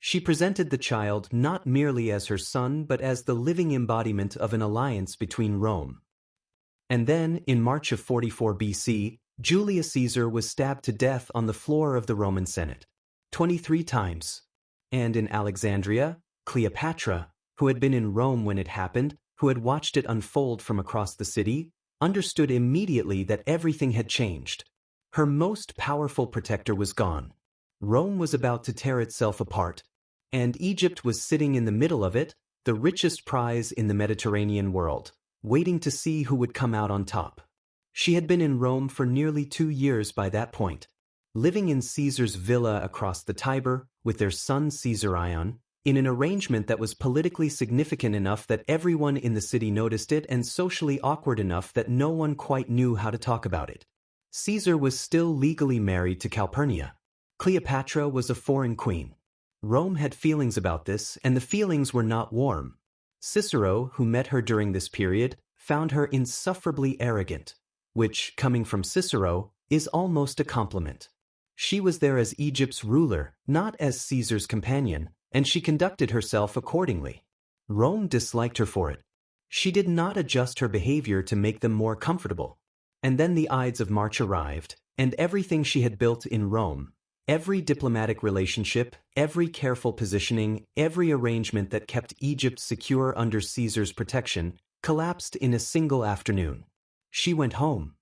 She presented the child not merely as her son but as the living embodiment of an alliance between Rome. And then, in March of 44 BC, Julius Caesar was stabbed to death on the floor of the Roman Senate, 23 times. And in Alexandria, Cleopatra, who had been in Rome when it happened, who had watched it unfold from across the city, understood immediately that everything had changed. Her most powerful protector was gone. Rome was about to tear itself apart, and Egypt was sitting in the middle of it, the richest prize in the Mediterranean world, waiting to see who would come out on top. She had been in Rome for nearly 2 years by that point, living in Caesar's villa across the Tiber with their son Caesar.Ion, in an arrangement that was politically significant enough that everyone in the city noticed it and socially awkward enough that no one quite knew how to talk about it. Caesar was still legally married to Calpurnia. Cleopatra was a foreign queen. Rome had feelings about this, and the feelings were not warm. Cicero, who met her during this period, found her insufferably arrogant, which, coming from Cicero, is almost a compliment. She was there as Egypt's ruler, not as Caesar's companion, and she conducted herself accordingly. Rome disliked her for it. She did not adjust her behavior to make them more comfortable. And then the Ides of March arrived, and everything she had built in Rome, every diplomatic relationship, every careful positioning, every arrangement that kept Egypt secure under Caesar's protection, collapsed in a single afternoon. She went home.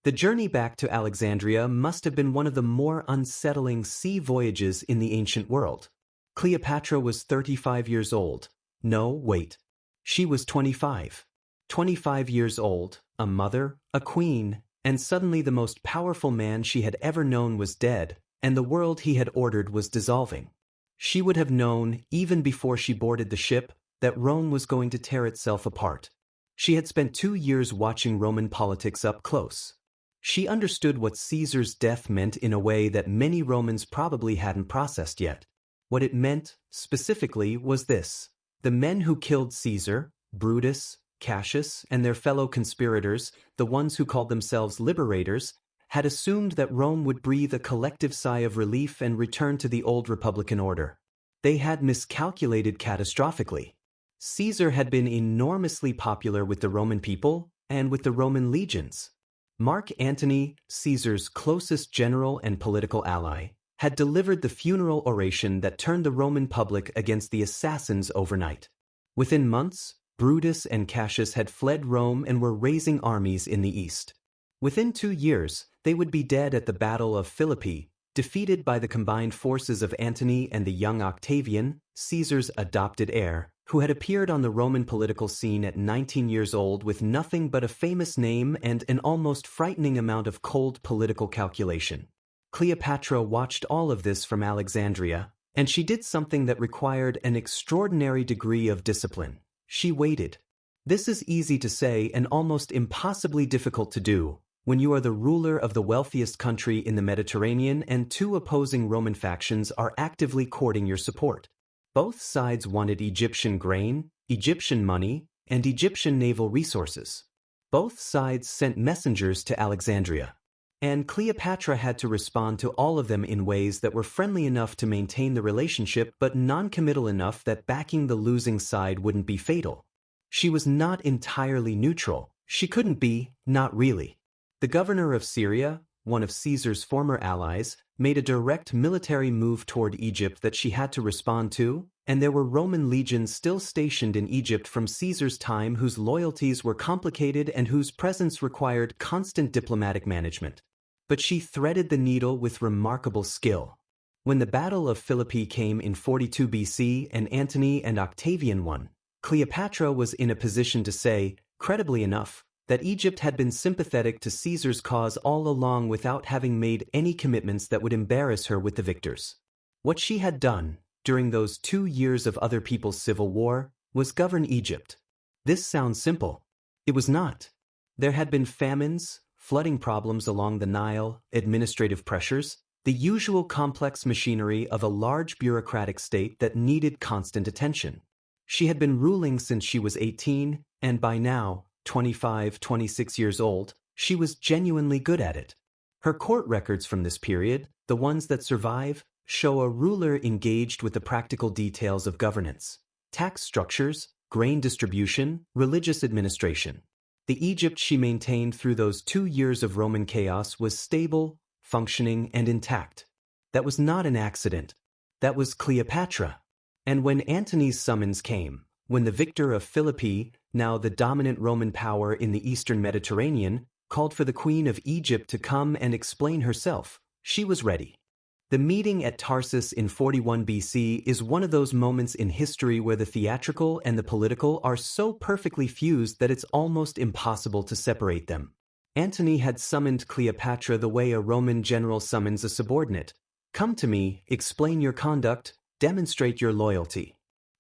The journey back to Alexandria must have been one of the more unsettling sea voyages in the ancient world. Cleopatra was 35 years old. No, wait. She was 25. 25 years old, a mother, a queen, and suddenly the most powerful man she had ever known was dead, and the world he had ordered was dissolving. She would have known, even before she boarded the ship, that Rome was going to tear itself apart. She had spent 2 years watching Roman politics up close. She understood what Caesar's death meant in a way that many Romans probably hadn't processed yet. What it meant, specifically, was this: the men who killed Caesar, Brutus, Cassius, and their fellow conspirators, the ones who called themselves liberators, had assumed that Rome would breathe a collective sigh of relief and return to the old republican order. They had miscalculated catastrophically. Caesar had been enormously popular with the Roman people and with the Roman legions. Mark Antony, Caesar's closest general and political ally, had delivered the funeral oration that turned the Roman public against the assassins overnight. Within months, Brutus and Cassius had fled Rome and were raising armies in the east. Within 2 years, they would be dead at the Battle of Philippi, defeated by the combined forces of Antony and the young Octavian, Caesar's adopted heir, who had appeared on the Roman political scene at 19 years old with nothing but a famous name and an almost frightening amount of cold political calculation. Cleopatra watched all of this from Alexandria, and she did something that required an extraordinary degree of discipline. She waited. This is easy to say and almost impossibly difficult to do when you are the ruler of the wealthiest country in the Mediterranean and 2 opposing Roman factions are actively courting your support. Both sides wanted Egyptian grain, Egyptian money, and Egyptian naval resources. Both sides sent messengers to Alexandria. And Cleopatra had to respond to all of them in ways that were friendly enough to maintain the relationship but non-committal enough that backing the losing side wouldn't be fatal. She was not entirely neutral. She couldn't be, not really. The governor of Syria, one of Caesar's former allies, made a direct military move toward Egypt that she had to respond to, and there were Roman legions still stationed in Egypt from Caesar's time whose loyalties were complicated and whose presence required constant diplomatic management. But she threaded the needle with remarkable skill. When the Battle of Philippi came in 42 BC and Antony and Octavian won, Cleopatra was in a position to say, credibly enough, that Egypt had been sympathetic to Caesar's cause all along without having made any commitments that would embarrass her with the victors. What she had done, during those 2 years of other people's civil war, was govern Egypt. This sounds simple. It was not. There had been famines, flooding problems along the Nile, administrative pressures, the usual complex machinery of a large bureaucratic state that needed constant attention. She had been ruling since she was 18, and by now, 25, 26 years old, she was genuinely good at it. Her court records from this period, the ones that survive, show a ruler engaged with the practical details of governance, tax structures, grain distribution, religious administration. The Egypt she maintained through those 2 years of Roman chaos was stable, functioning, and intact. That was not an accident. That was Cleopatra. And when Antony's summons came, when the victor of Philippi, now the dominant Roman power in the eastern Mediterranean, called for the Queen of Egypt to come and explain herself, she was ready. The meeting at Tarsus in 41 BC is one of those moments in history where the theatrical and the political are so perfectly fused that it's almost impossible to separate them. Antony had summoned Cleopatra the way a Roman general summons a subordinate. Come to me, explain your conduct, demonstrate your loyalty.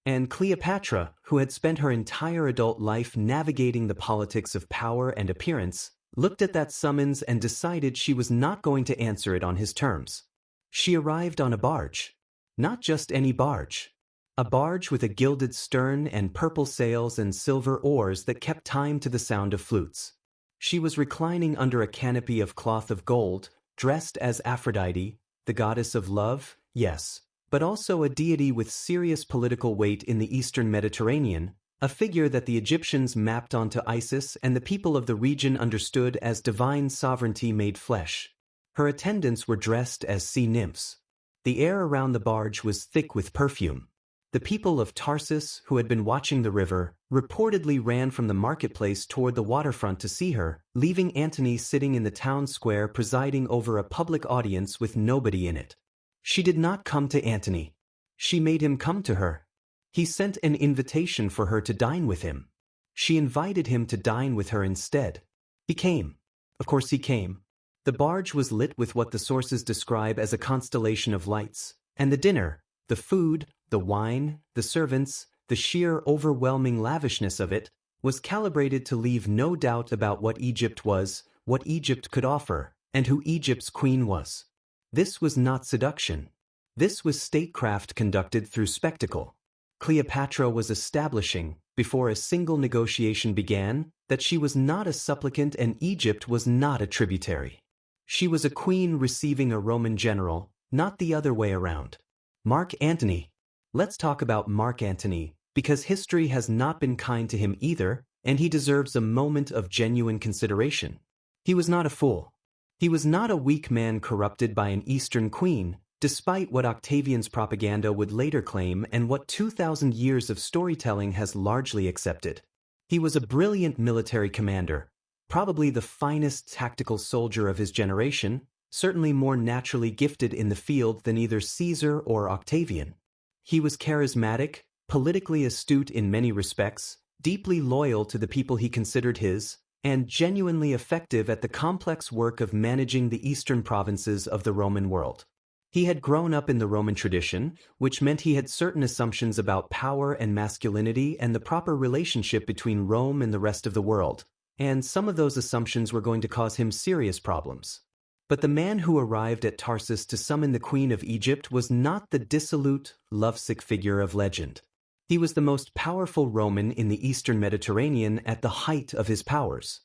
And Cleopatra, who had spent her entire adult life navigating the politics of power and appearance, looked at that summons and decided she was not going to answer it on his terms. She arrived on a barge. Not just any barge. A barge with a gilded stern and purple sails and silver oars that kept time to the sound of flutes. She was reclining under a canopy of cloth of gold, dressed as Aphrodite, the goddess of love, yes, but also a deity with serious political weight in the eastern Mediterranean, a figure that the Egyptians mapped onto Isis and the people of the region understood as divine sovereignty made flesh. Her attendants were dressed as sea nymphs. The air around the barge was thick with perfume. The people of Tarsus, who had been watching the river, reportedly ran from the marketplace toward the waterfront to see her, leaving Antony sitting in the town square presiding over a public audience with nobody in it. She did not come to Antony. She made him come to her. He sent an invitation for her to dine with him. She invited him to dine with her instead. He came. Of course he came. The barge was lit with what the sources describe as a constellation of lights, and the dinner, the food, the wine, the servants, the sheer overwhelming lavishness of it, was calibrated to leave no doubt about what Egypt was, what Egypt could offer, and who Egypt's queen was. This was not seduction. This was statecraft conducted through spectacle. Cleopatra was establishing, before a single negotiation began, that she was not a supplicant and Egypt was not a tributary. She was a queen receiving a Roman general, not the other way around. Mark Antony. Let's talk about Mark Antony, because history has not been kind to him either, and he deserves a moment of genuine consideration. He was not a fool. He was not a weak man corrupted by an Eastern queen, despite what Octavian's propaganda would later claim and what 2,000 years of storytelling has largely accepted. He was a brilliant military commander, probably the finest tactical soldier of his generation, certainly more naturally gifted in the field than either Caesar or Octavian. He was charismatic, politically astute in many respects, deeply loyal to the people he considered his, and genuinely effective at the complex work of managing the eastern provinces of the Roman world. He had grown up in the Roman tradition, which meant he had certain assumptions about power and masculinity and the proper relationship between Rome and the rest of the world, and some of those assumptions were going to cause him serious problems. But the man who arrived at Tarsus to summon the Queen of Egypt was not the dissolute, lovesick figure of legend. He was the most powerful Roman in the eastern Mediterranean at the height of his powers.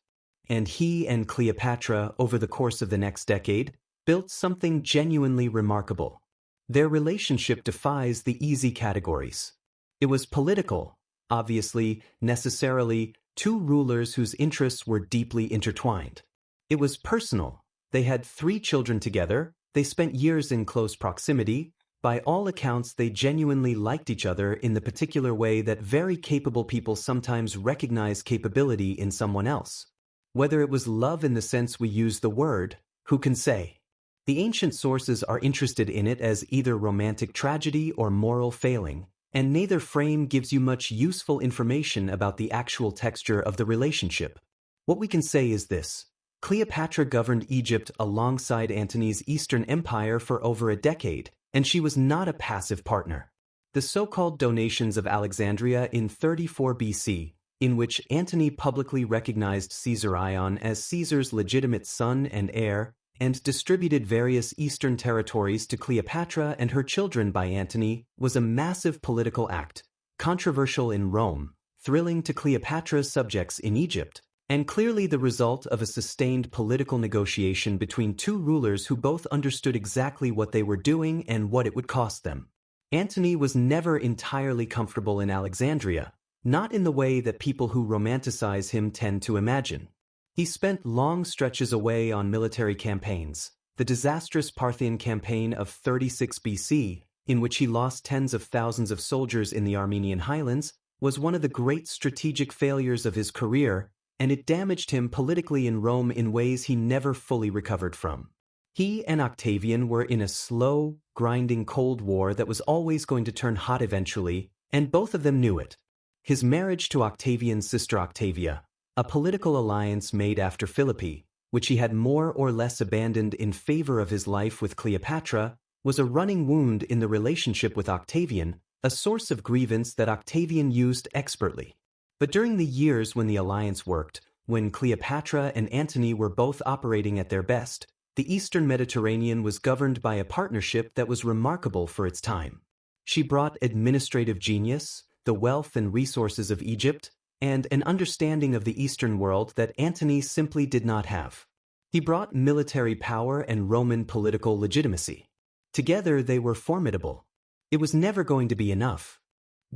And he and Cleopatra, over the course of the next decade, built something genuinely remarkable. Their relationship defies the easy categories. It was political, obviously, necessarily, two rulers whose interests were deeply intertwined. It was personal. They had 3 children together, they spent years in close proximity. By all accounts, they genuinely liked each other in the particular way that very capable people sometimes recognize capability in someone else. Whether it was love in the sense we use the word, who can say? The ancient sources are interested in it as either romantic tragedy or moral failing, and neither frame gives you much useful information about the actual texture of the relationship. What we can say is this: Cleopatra governed Egypt alongside Antony's Eastern Empire for over a decade, and she was not a passive partner. The so-called donations of Alexandria in 34 BC, in which Antony publicly recognized Caesar.Ion as Caesar's legitimate son and heir, and distributed various eastern territories to Cleopatra and her children by Antony, was a massive political act, controversial in Rome, thrilling to Cleopatra's subjects in Egypt, and clearly the result of a sustained political negotiation between two rulers who both understood exactly what they were doing and what it would cost them. Antony was never entirely comfortable in Alexandria, not in the way that people who romanticize him tend to imagine. He spent long stretches away on military campaigns. The disastrous Parthian campaign of 36 BC, in which he lost tens of thousands of soldiers in the Armenian highlands, was one of the great strategic failures of his career, and it damaged him politically in Rome in ways he never fully recovered from. He and Octavian were in a slow, grinding Cold War that was always going to turn hot eventually, and both of them knew it. His marriage to Octavian's sister Octavia, a political alliance made after Philippi, which he had more or less abandoned in favor of his life with Cleopatra, was a running wound in the relationship with Octavian, a source of grievance that Octavian used expertly. But during the years when the alliance worked, when Cleopatra and Antony were both operating at their best, the Eastern Mediterranean was governed by a partnership that was remarkable for its time. She brought administrative genius, the wealth and resources of Egypt, and an understanding of the Eastern world that Antony simply did not have. He brought military power and Roman political legitimacy. Together they were formidable. It was never going to be enough.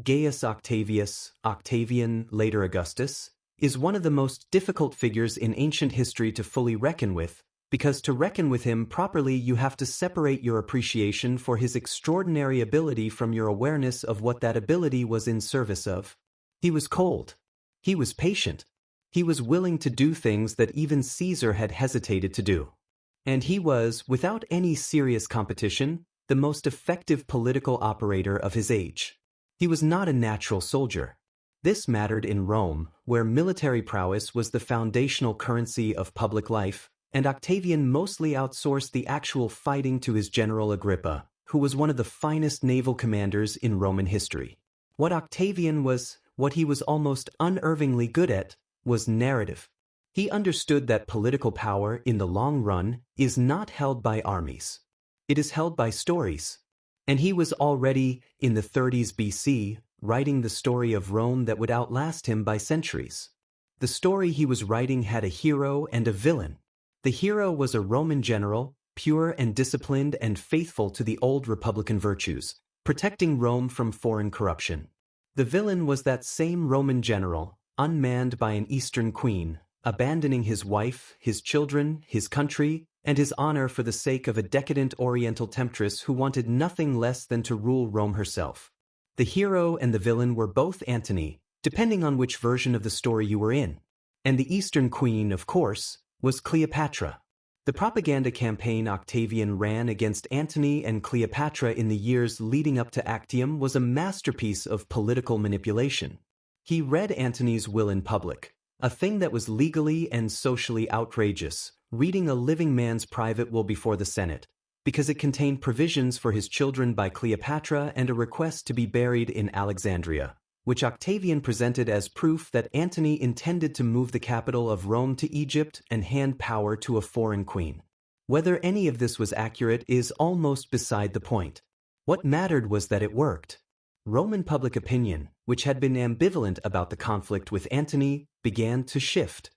Gaius Octavius, Octavian, later Augustus, is one of the most difficult figures in ancient history to fully reckon with, because to reckon with him properly you have to separate your appreciation for his extraordinary ability from your awareness of what that ability was in service of. He was cold. He was patient. He was willing to do things that even Caesar had hesitated to do. And he was, without any serious competition, the most effective political operator of his age. He was not a natural soldier. This mattered in Rome, where military prowess was the foundational currency of public life, and Octavian mostly outsourced the actual fighting to his general Agrippa, who was one of the finest naval commanders in Roman history. What he was almost unervingly good at, was narrative. He understood that political power, in the long run, is not held by armies. It is held by stories. And he was already, in the 30s BC, writing the story of Rome that would outlast him by centuries. The story he was writing had a hero and a villain. The hero was a Roman general, pure and disciplined and faithful to the old republican virtues, protecting Rome from foreign corruption. The villain was that same Roman general, unmanned by an Eastern queen, abandoning his wife, his children, his country, and his honor for the sake of a decadent Oriental temptress who wanted nothing less than to rule Rome herself. The hero and the villain were both Antony, depending on which version of the story you were in. And the Eastern queen, of course, was Cleopatra. The propaganda campaign Octavian ran against Antony and Cleopatra in the years leading up to Actium was a masterpiece of political manipulation. He read Antony's will in public, a thing that was legally and socially outrageous, reading a living man's private will before the Senate, because it contained provisions for his children by Cleopatra and a request to be buried in Alexandria, which Octavian presented as proof that Antony intended to move the capital of Rome to Egypt and hand power to a foreign queen. Whether any of this was accurate is almost beside the point. What mattered was that it worked. Roman public opinion, which had been ambivalent about the conflict with Antony, began to shift.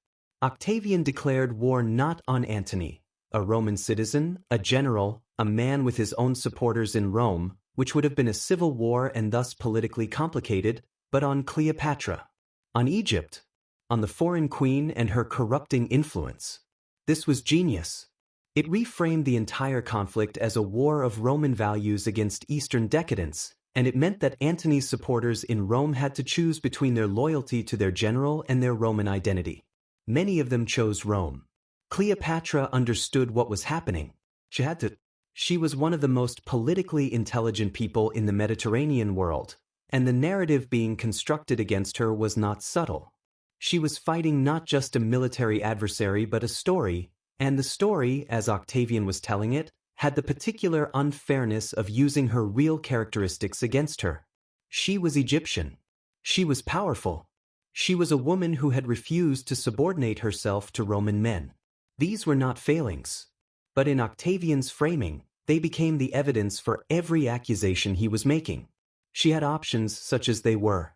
Octavian declared war not on Antony, a Roman citizen, a general, a man with his own supporters in Rome, which would have been a civil war and thus politically complicated, but on Cleopatra, on Egypt, on the foreign queen and her corrupting influence. This was genius. It reframed the entire conflict as a war of Roman values against Eastern decadence, and it meant that Antony's supporters in Rome had to choose between their loyalty to their general and their Roman identity. Many of them chose Rome. Cleopatra understood what was happening. She had to. She was one of the most politically intelligent people in the Mediterranean world, and the narrative being constructed against her was not subtle. She was fighting not just a military adversary but a story, and the story, as Octavian was telling it, had the particular unfairness of using her real characteristics against her. She was Egyptian. She was powerful. She was a woman who had refused to subordinate herself to Roman men. These were not failings. But in Octavian's framing, they became the evidence for every accusation he was making. She had options such as they were.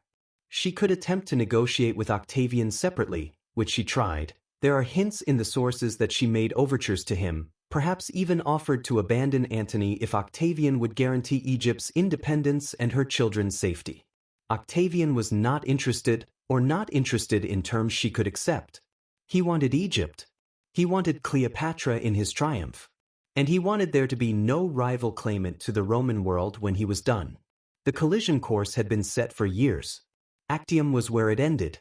She could attempt to negotiate with Octavian separately, which she tried. There are hints in the sources that she made overtures to him, perhaps even offered to abandon Antony if Octavian would guarantee Egypt's independence and her children's safety. Octavian was not interested in terms she could accept. He wanted Egypt. He wanted Cleopatra in his triumph. And he wanted there to be no rival claimant to the Roman world when he was done. The collision course had been set for years. Actium was where it ended.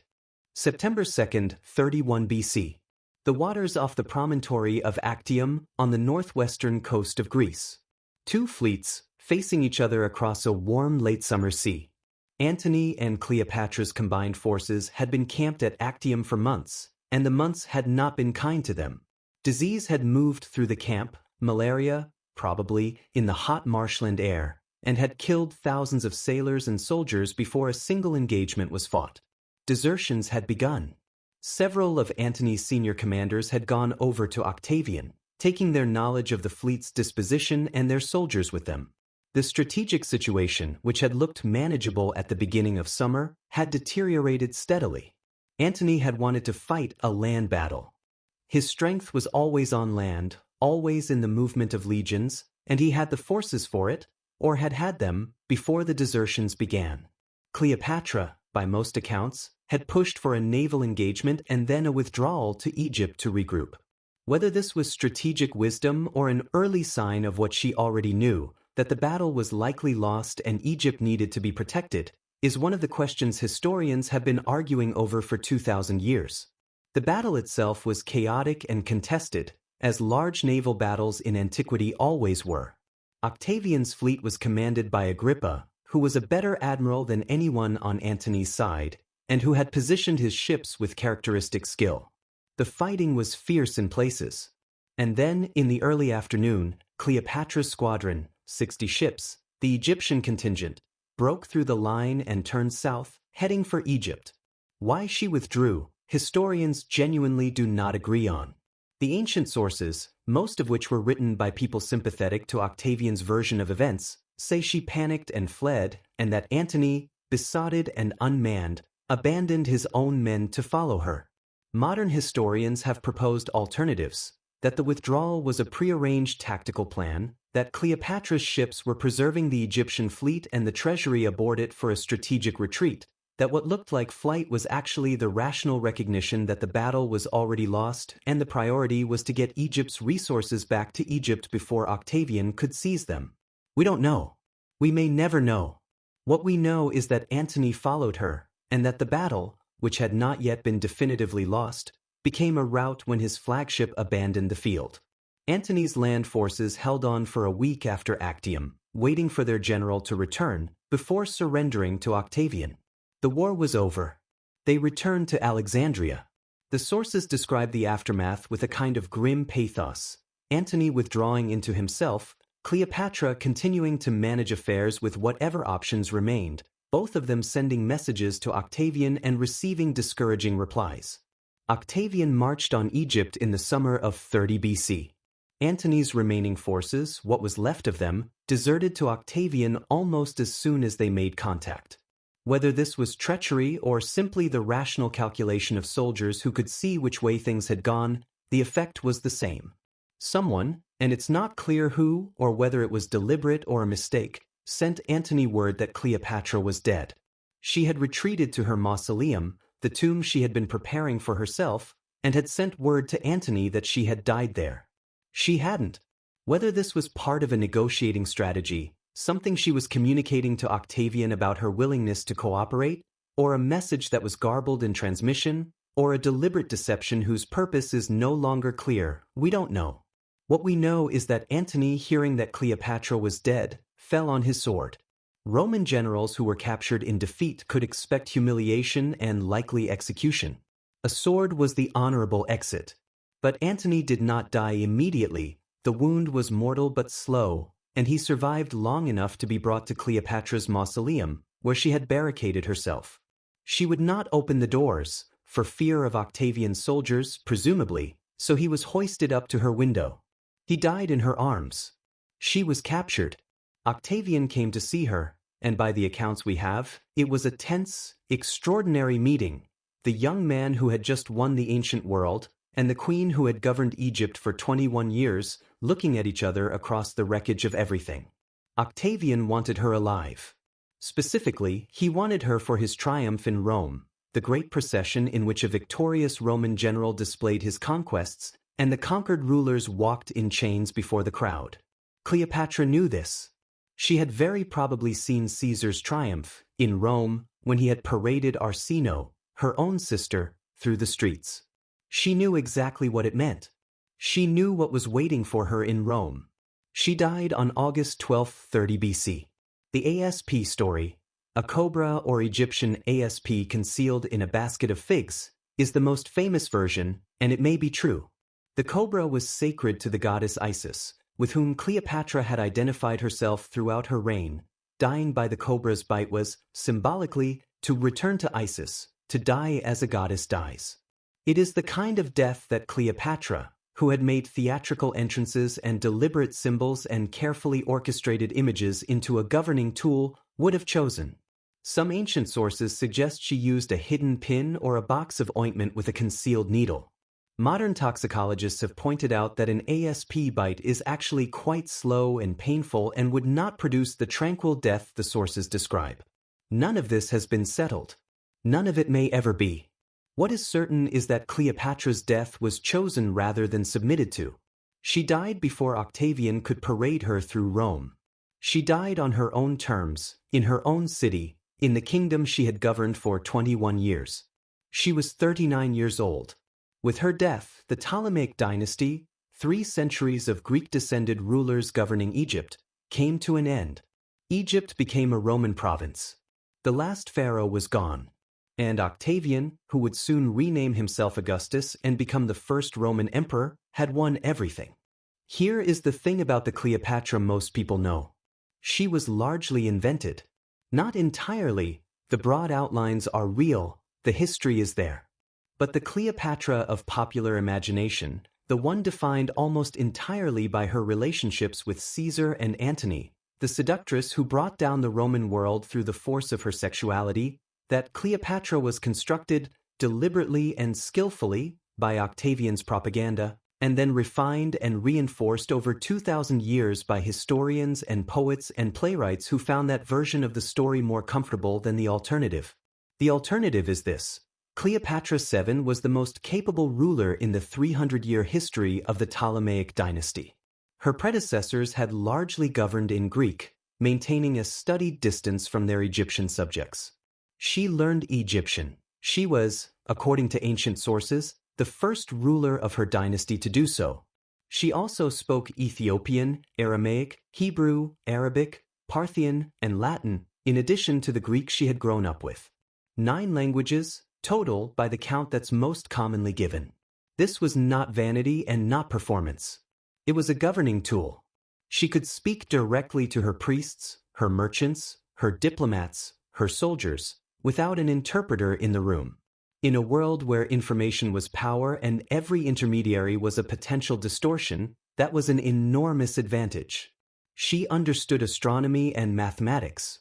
September 2nd, 31 BC. The waters off the promontory of Actium on the northwestern coast of Greece. Two fleets, facing each other across a warm late summer sea. Antony and Cleopatra's combined forces had been camped at Actium for months, and the months had not been kind to them. Disease had moved through the camp, malaria, probably, in the hot marshland air, and had killed thousands of sailors and soldiers before a single engagement was fought. Desertions had begun. Several of Antony's senior commanders had gone over to Octavian, taking their knowledge of the fleet's disposition and their soldiers with them. The strategic situation, which had looked manageable at the beginning of summer, had deteriorated steadily. Antony had wanted to fight a land battle. His strength was always on land, always in the movement of legions, and he had the forces for it, or had had them, before the desertions began. Cleopatra, by most accounts, had pushed for a naval engagement and then a withdrawal to Egypt to regroup. Whether this was strategic wisdom or an early sign of what she already knew, that the battle was likely lost and Egypt needed to be protected, is one of the questions historians have been arguing over for 2,000 years. The battle itself was chaotic and contested, as large naval battles in antiquity always were. Octavian's fleet was commanded by Agrippa, who was a better admiral than anyone on Antony's side, and who had positioned his ships with characteristic skill. The fighting was fierce in places. And then, in the early afternoon, Cleopatra's squadron, 60 ships, the Egyptian contingent, broke through the line and turned south, heading for Egypt. Why she withdrew, historians genuinely do not agree on. The ancient sources, most of which were written by people sympathetic to Octavian's version of events, say she panicked and fled, and that Antony, besotted and unmanned, abandoned his own men to follow her. Modern historians have proposed alternatives. that the withdrawal was a prearranged tactical plan, that Cleopatra's ships were preserving the Egyptian fleet and the treasury aboard it for a strategic retreat, that what looked like flight was actually the rational recognition that the battle was already lost and the priority was to get Egypt's resources back to Egypt before Octavian could seize them. We don't know. We may never know. What we know is that Antony followed her, and that the battle, which had not yet been definitively lost, became a rout when his flagship abandoned the field. Antony's land forces held on for a week after Actium, waiting for their general to return before surrendering to Octavian. The war was over. They returned to Alexandria. The sources describe the aftermath with a kind of grim pathos. Antony withdrawing into himself, Cleopatra continuing to manage affairs with whatever options remained, both of them sending messages to Octavian and receiving discouraging replies. Octavian marched on Egypt in the summer of 30 BC. Antony's remaining forces, what was left of them, deserted to Octavian almost as soon as they made contact. Whether this was treachery or simply the rational calculation of soldiers who could see which way things had gone, the effect was the same. Someone, and it's not clear who or whether it was deliberate or a mistake, sent Antony word that Cleopatra was dead. She had retreated to her mausoleum, the tomb she had been preparing for herself, and had sent word to Antony that she had died there. She hadn't. Whether this was part of a negotiating strategy, something she was communicating to Octavian about her willingness to cooperate, or a message that was garbled in transmission, or a deliberate deception whose purpose is no longer clear, we don't know. What we know is that Antony, hearing that Cleopatra was dead, fell on his sword. Roman generals who were captured in defeat could expect humiliation and likely execution. A sword was the honorable exit. But Antony did not die immediately. The wound was mortal but slow, and he survived long enough to be brought to Cleopatra's mausoleum, where she had barricaded herself. She would not open the doors, for fear of Octavian's soldiers, presumably, so he was hoisted up to her window. He died in her arms. She was captured. Octavian came to see her, and by the accounts we have, it was a tense, extraordinary meeting. The young man who had just won the ancient world, and the queen who had governed Egypt for 21 years, looking at each other across the wreckage of everything. Octavian wanted her alive. Specifically, he wanted her for his triumph in Rome, the great procession in which a victorious Roman general displayed his conquests, and the conquered rulers walked in chains before the crowd. Cleopatra knew this. She had very probably seen Caesar's triumph in Rome when he had paraded Arsinoe, her own sister, through the streets. She knew exactly what it meant. She knew what was waiting for her in Rome. She died on August 12, 30 BC. The ASP story, a cobra or Egyptian ASP concealed in a basket of figs, is the most famous version, and it may be true. The cobra was sacred to the goddess Isis, with whom Cleopatra had identified herself throughout her reign. Dying by the cobra's bite was, symbolically, to return to Isis, to die as a goddess dies. It is the kind of death that Cleopatra, who had made theatrical entrances and deliberate symbols and carefully orchestrated images into a governing tool, would have chosen. Some ancient sources suggest she used a hidden pin or a box of ointment with a concealed needle. Modern toxicologists have pointed out that an ASP bite is actually quite slow and painful and would not produce the tranquil death the sources describe. None of this has been settled. None of it may ever be. What is certain is that Cleopatra's death was chosen rather than submitted to. She died before Octavian could parade her through Rome. She died on her own terms, in her own city, in the kingdom she had governed for 21 years. She was 39 years old. With her death, the Ptolemaic dynasty, 3 centuries of Greek-descended rulers governing Egypt, came to an end. Egypt became a Roman province. The last pharaoh was gone. And Octavian, who would soon rename himself Augustus and become the first Roman emperor, had won everything. Here is the thing about the Cleopatra most people know. She was largely invented. Not entirely. The broad outlines are real, the history is there. But the Cleopatra of popular imagination, the one defined almost entirely by her relationships with Caesar and Antony, the seductress who brought down the Roman world through the force of her sexuality, that Cleopatra was constructed deliberately and skillfully by Octavian's propaganda, and then refined and reinforced over 2,000 years by historians and poets and playwrights who found that version of the story more comfortable than the alternative. The alternative is this. Cleopatra VII was the most capable ruler in the 300-year history of the Ptolemaic dynasty. Her predecessors had largely governed in Greek, maintaining a studied distance from their Egyptian subjects. She learned Egyptian. She was, according to ancient sources, the first ruler of her dynasty to do so. She also spoke Ethiopian, Aramaic, Hebrew, Arabic, Parthian, and Latin, in addition to the Greek she had grown up with. 9 languages, total by the count that's most commonly given. This was not vanity and not performance. It was a governing tool. She could speak directly to her priests, her merchants, her diplomats, her soldiers, without an interpreter in the room. In a world where information was power and every intermediary was a potential distortion, that was an enormous advantage. She understood astronomy and mathematics.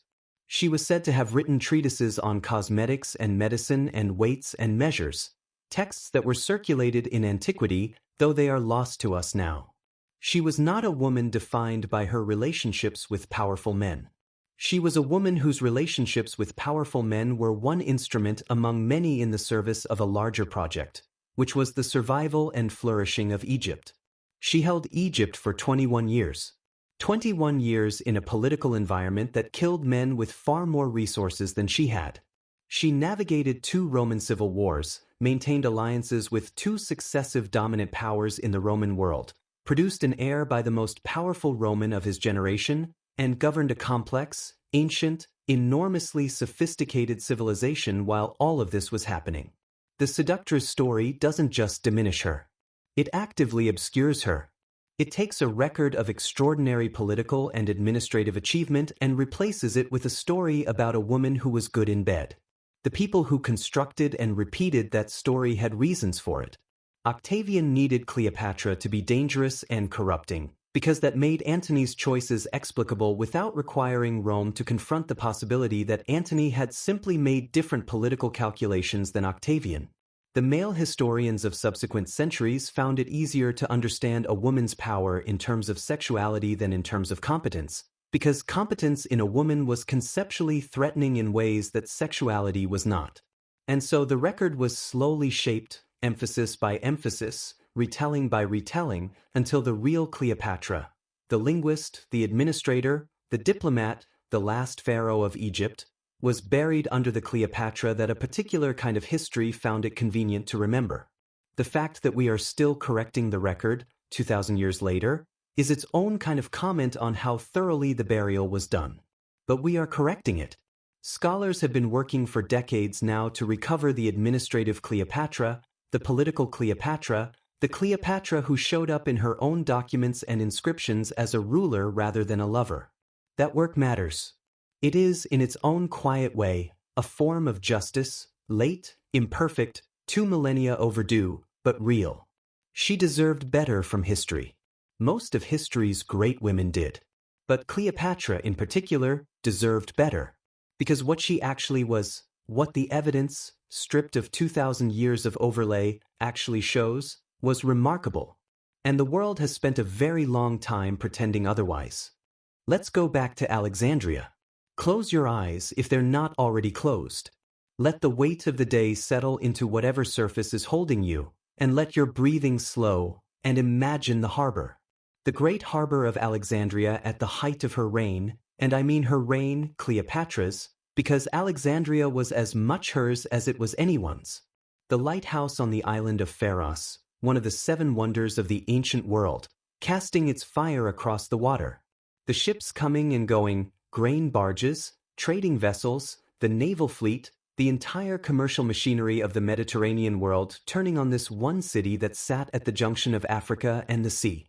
She was said to have written treatises on cosmetics and medicine and weights and measures, texts that were circulated in antiquity, though they are lost to us now. She was not a woman defined by her relationships with powerful men. She was a woman whose relationships with powerful men were one instrument among many in the service of a larger project, which was the survival and flourishing of Egypt. She held Egypt for 21 years. 21 years in a political environment that killed men with far more resources than she had. She navigated 2 Roman civil wars, maintained alliances with 2 successive dominant powers in the Roman world, produced an heir by the most powerful Roman of his generation, and governed a complex, ancient, enormously sophisticated civilization while all of this was happening. The seductress story doesn't just diminish her. It actively obscures her. It takes a record of extraordinary political and administrative achievement and replaces it with a story about a woman who was good in bed. The people who constructed and repeated that story had reasons for it. Octavian needed Cleopatra to be dangerous and corrupting, because that made Antony's choices explicable without requiring Rome to confront the possibility that Antony had simply made different political calculations than Octavian. The male historians of subsequent centuries found it easier to understand a woman's power in terms of sexuality than in terms of competence, because competence in a woman was conceptually threatening in ways that sexuality was not. And so the record was slowly shaped, emphasis by emphasis, retelling by retelling, until the real Cleopatra, the linguist, the administrator, the diplomat, the last pharaoh of Egypt, was buried under the Cleopatra that a particular kind of history found it convenient to remember. The fact that we are still correcting the record, 2,000 years later, is its own kind of comment on how thoroughly the burial was done. But we are correcting it. Scholars have been working for decades now to recover the administrative Cleopatra, the political Cleopatra, the Cleopatra who showed up in her own documents and inscriptions as a ruler rather than a lover. That work matters. It is, in its own quiet way, a form of justice, late, imperfect, 2 millennia overdue, but real. She deserved better from history. Most of history's great women did. But Cleopatra, in particular, deserved better. Because what she actually was, what the evidence, stripped of 2,000 years of overlay, actually shows, was remarkable. And the world has spent a very long time pretending otherwise. Let's go back to Alexandria. Close your eyes if they're not already closed. Let the weight of the day settle into whatever surface is holding you, and let your breathing slow, and imagine the harbor. The great harbor of Alexandria at the height of her reign, and I mean her reign, Cleopatra's, because Alexandria was as much hers as it was anyone's. The lighthouse on the island of Pharos, one of the 7 wonders of the ancient world, casting its fire across the water. The ships coming and going, grain barges, trading vessels, the naval fleet, the entire commercial machinery of the Mediterranean world turning on this one city that sat at the junction of Africa and the sea.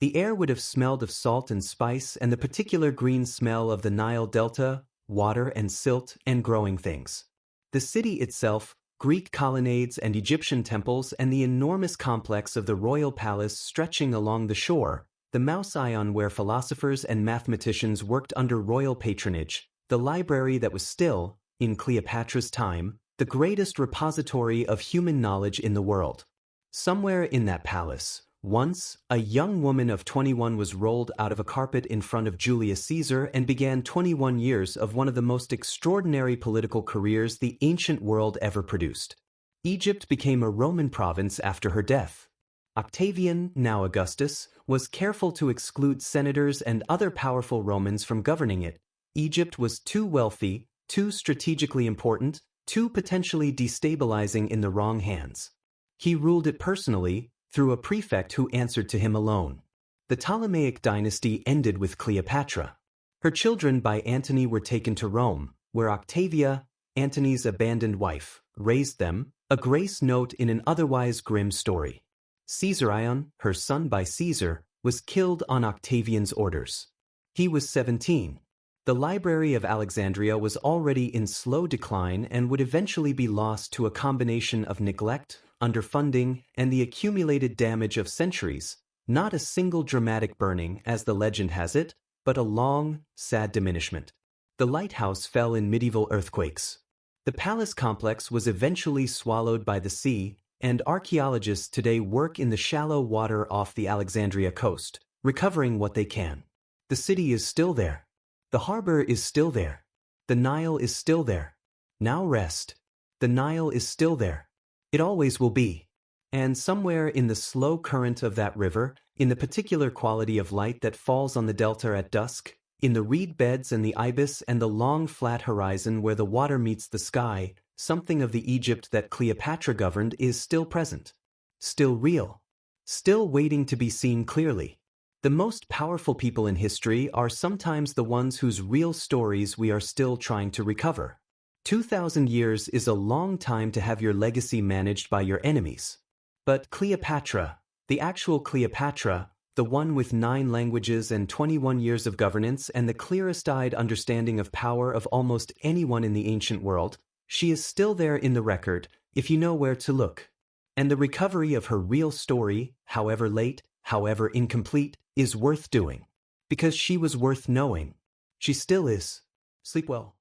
The air would have smelled of salt and spice and the particular green smell of the Nile Delta, water and silt and growing things. The city itself, Greek colonnades and Egyptian temples and the enormous complex of the royal palace stretching along the shore, the mouse ion where philosophers and mathematicians worked under royal patronage, the library that was still, in Cleopatra's time, the greatest repository of human knowledge in the world. Somewhere in that palace, Once, a young woman of 21 was rolled out of a carpet in front of Julius Caesar and began 21 years of one of the most extraordinary political careers the ancient world ever produced. Egypt became a Roman province after her death. Octavian, now Augustus, was careful to exclude senators and other powerful Romans from governing it. Egypt was too wealthy, too strategically important, too potentially destabilizing in the wrong hands. He ruled it personally, through a prefect who answered to him alone. The Ptolemaic dynasty ended with Cleopatra. Her children by Antony were taken to Rome, where Octavia, Antony's abandoned wife, raised them, a grace note in an otherwise grim story. Caesar.Ion, her son by Caesar, was killed on Octavian's orders. He was 17. The Library of Alexandria was already in slow decline and would eventually be lost to a combination of neglect, underfunding, and the accumulated damage of centuries, not a single dramatic burning, as the legend has it, but a long, sad diminishment. The lighthouse fell in medieval earthquakes. The palace complex was eventually swallowed by the sea, and archaeologists today work in the shallow water off the Alexandria coast, recovering what they can. The city is still there. The harbor is still there. The Nile is still there. Now rest. The Nile is still there. It always will be. And somewhere in the slow current of that river, in the particular quality of light that falls on the delta at dusk, in the reed beds and the ibis and the long flat horizon where the water meets the sky, something of the Egypt that Cleopatra governed is still present. Still real. Still waiting to be seen clearly. The most powerful people in history are sometimes the ones whose real stories we are still trying to recover. 2,000 years is a long time to have your legacy managed by your enemies. But Cleopatra, the actual Cleopatra, the one with 9 languages and 21 years of governance and the clearest-eyed understanding of power of almost anyone in the ancient world, she is still there in the record, if you know where to look. And the recovery of her real story, however late, however incomplete, is worth doing. Because she was worth knowing. She still is. Sleep well.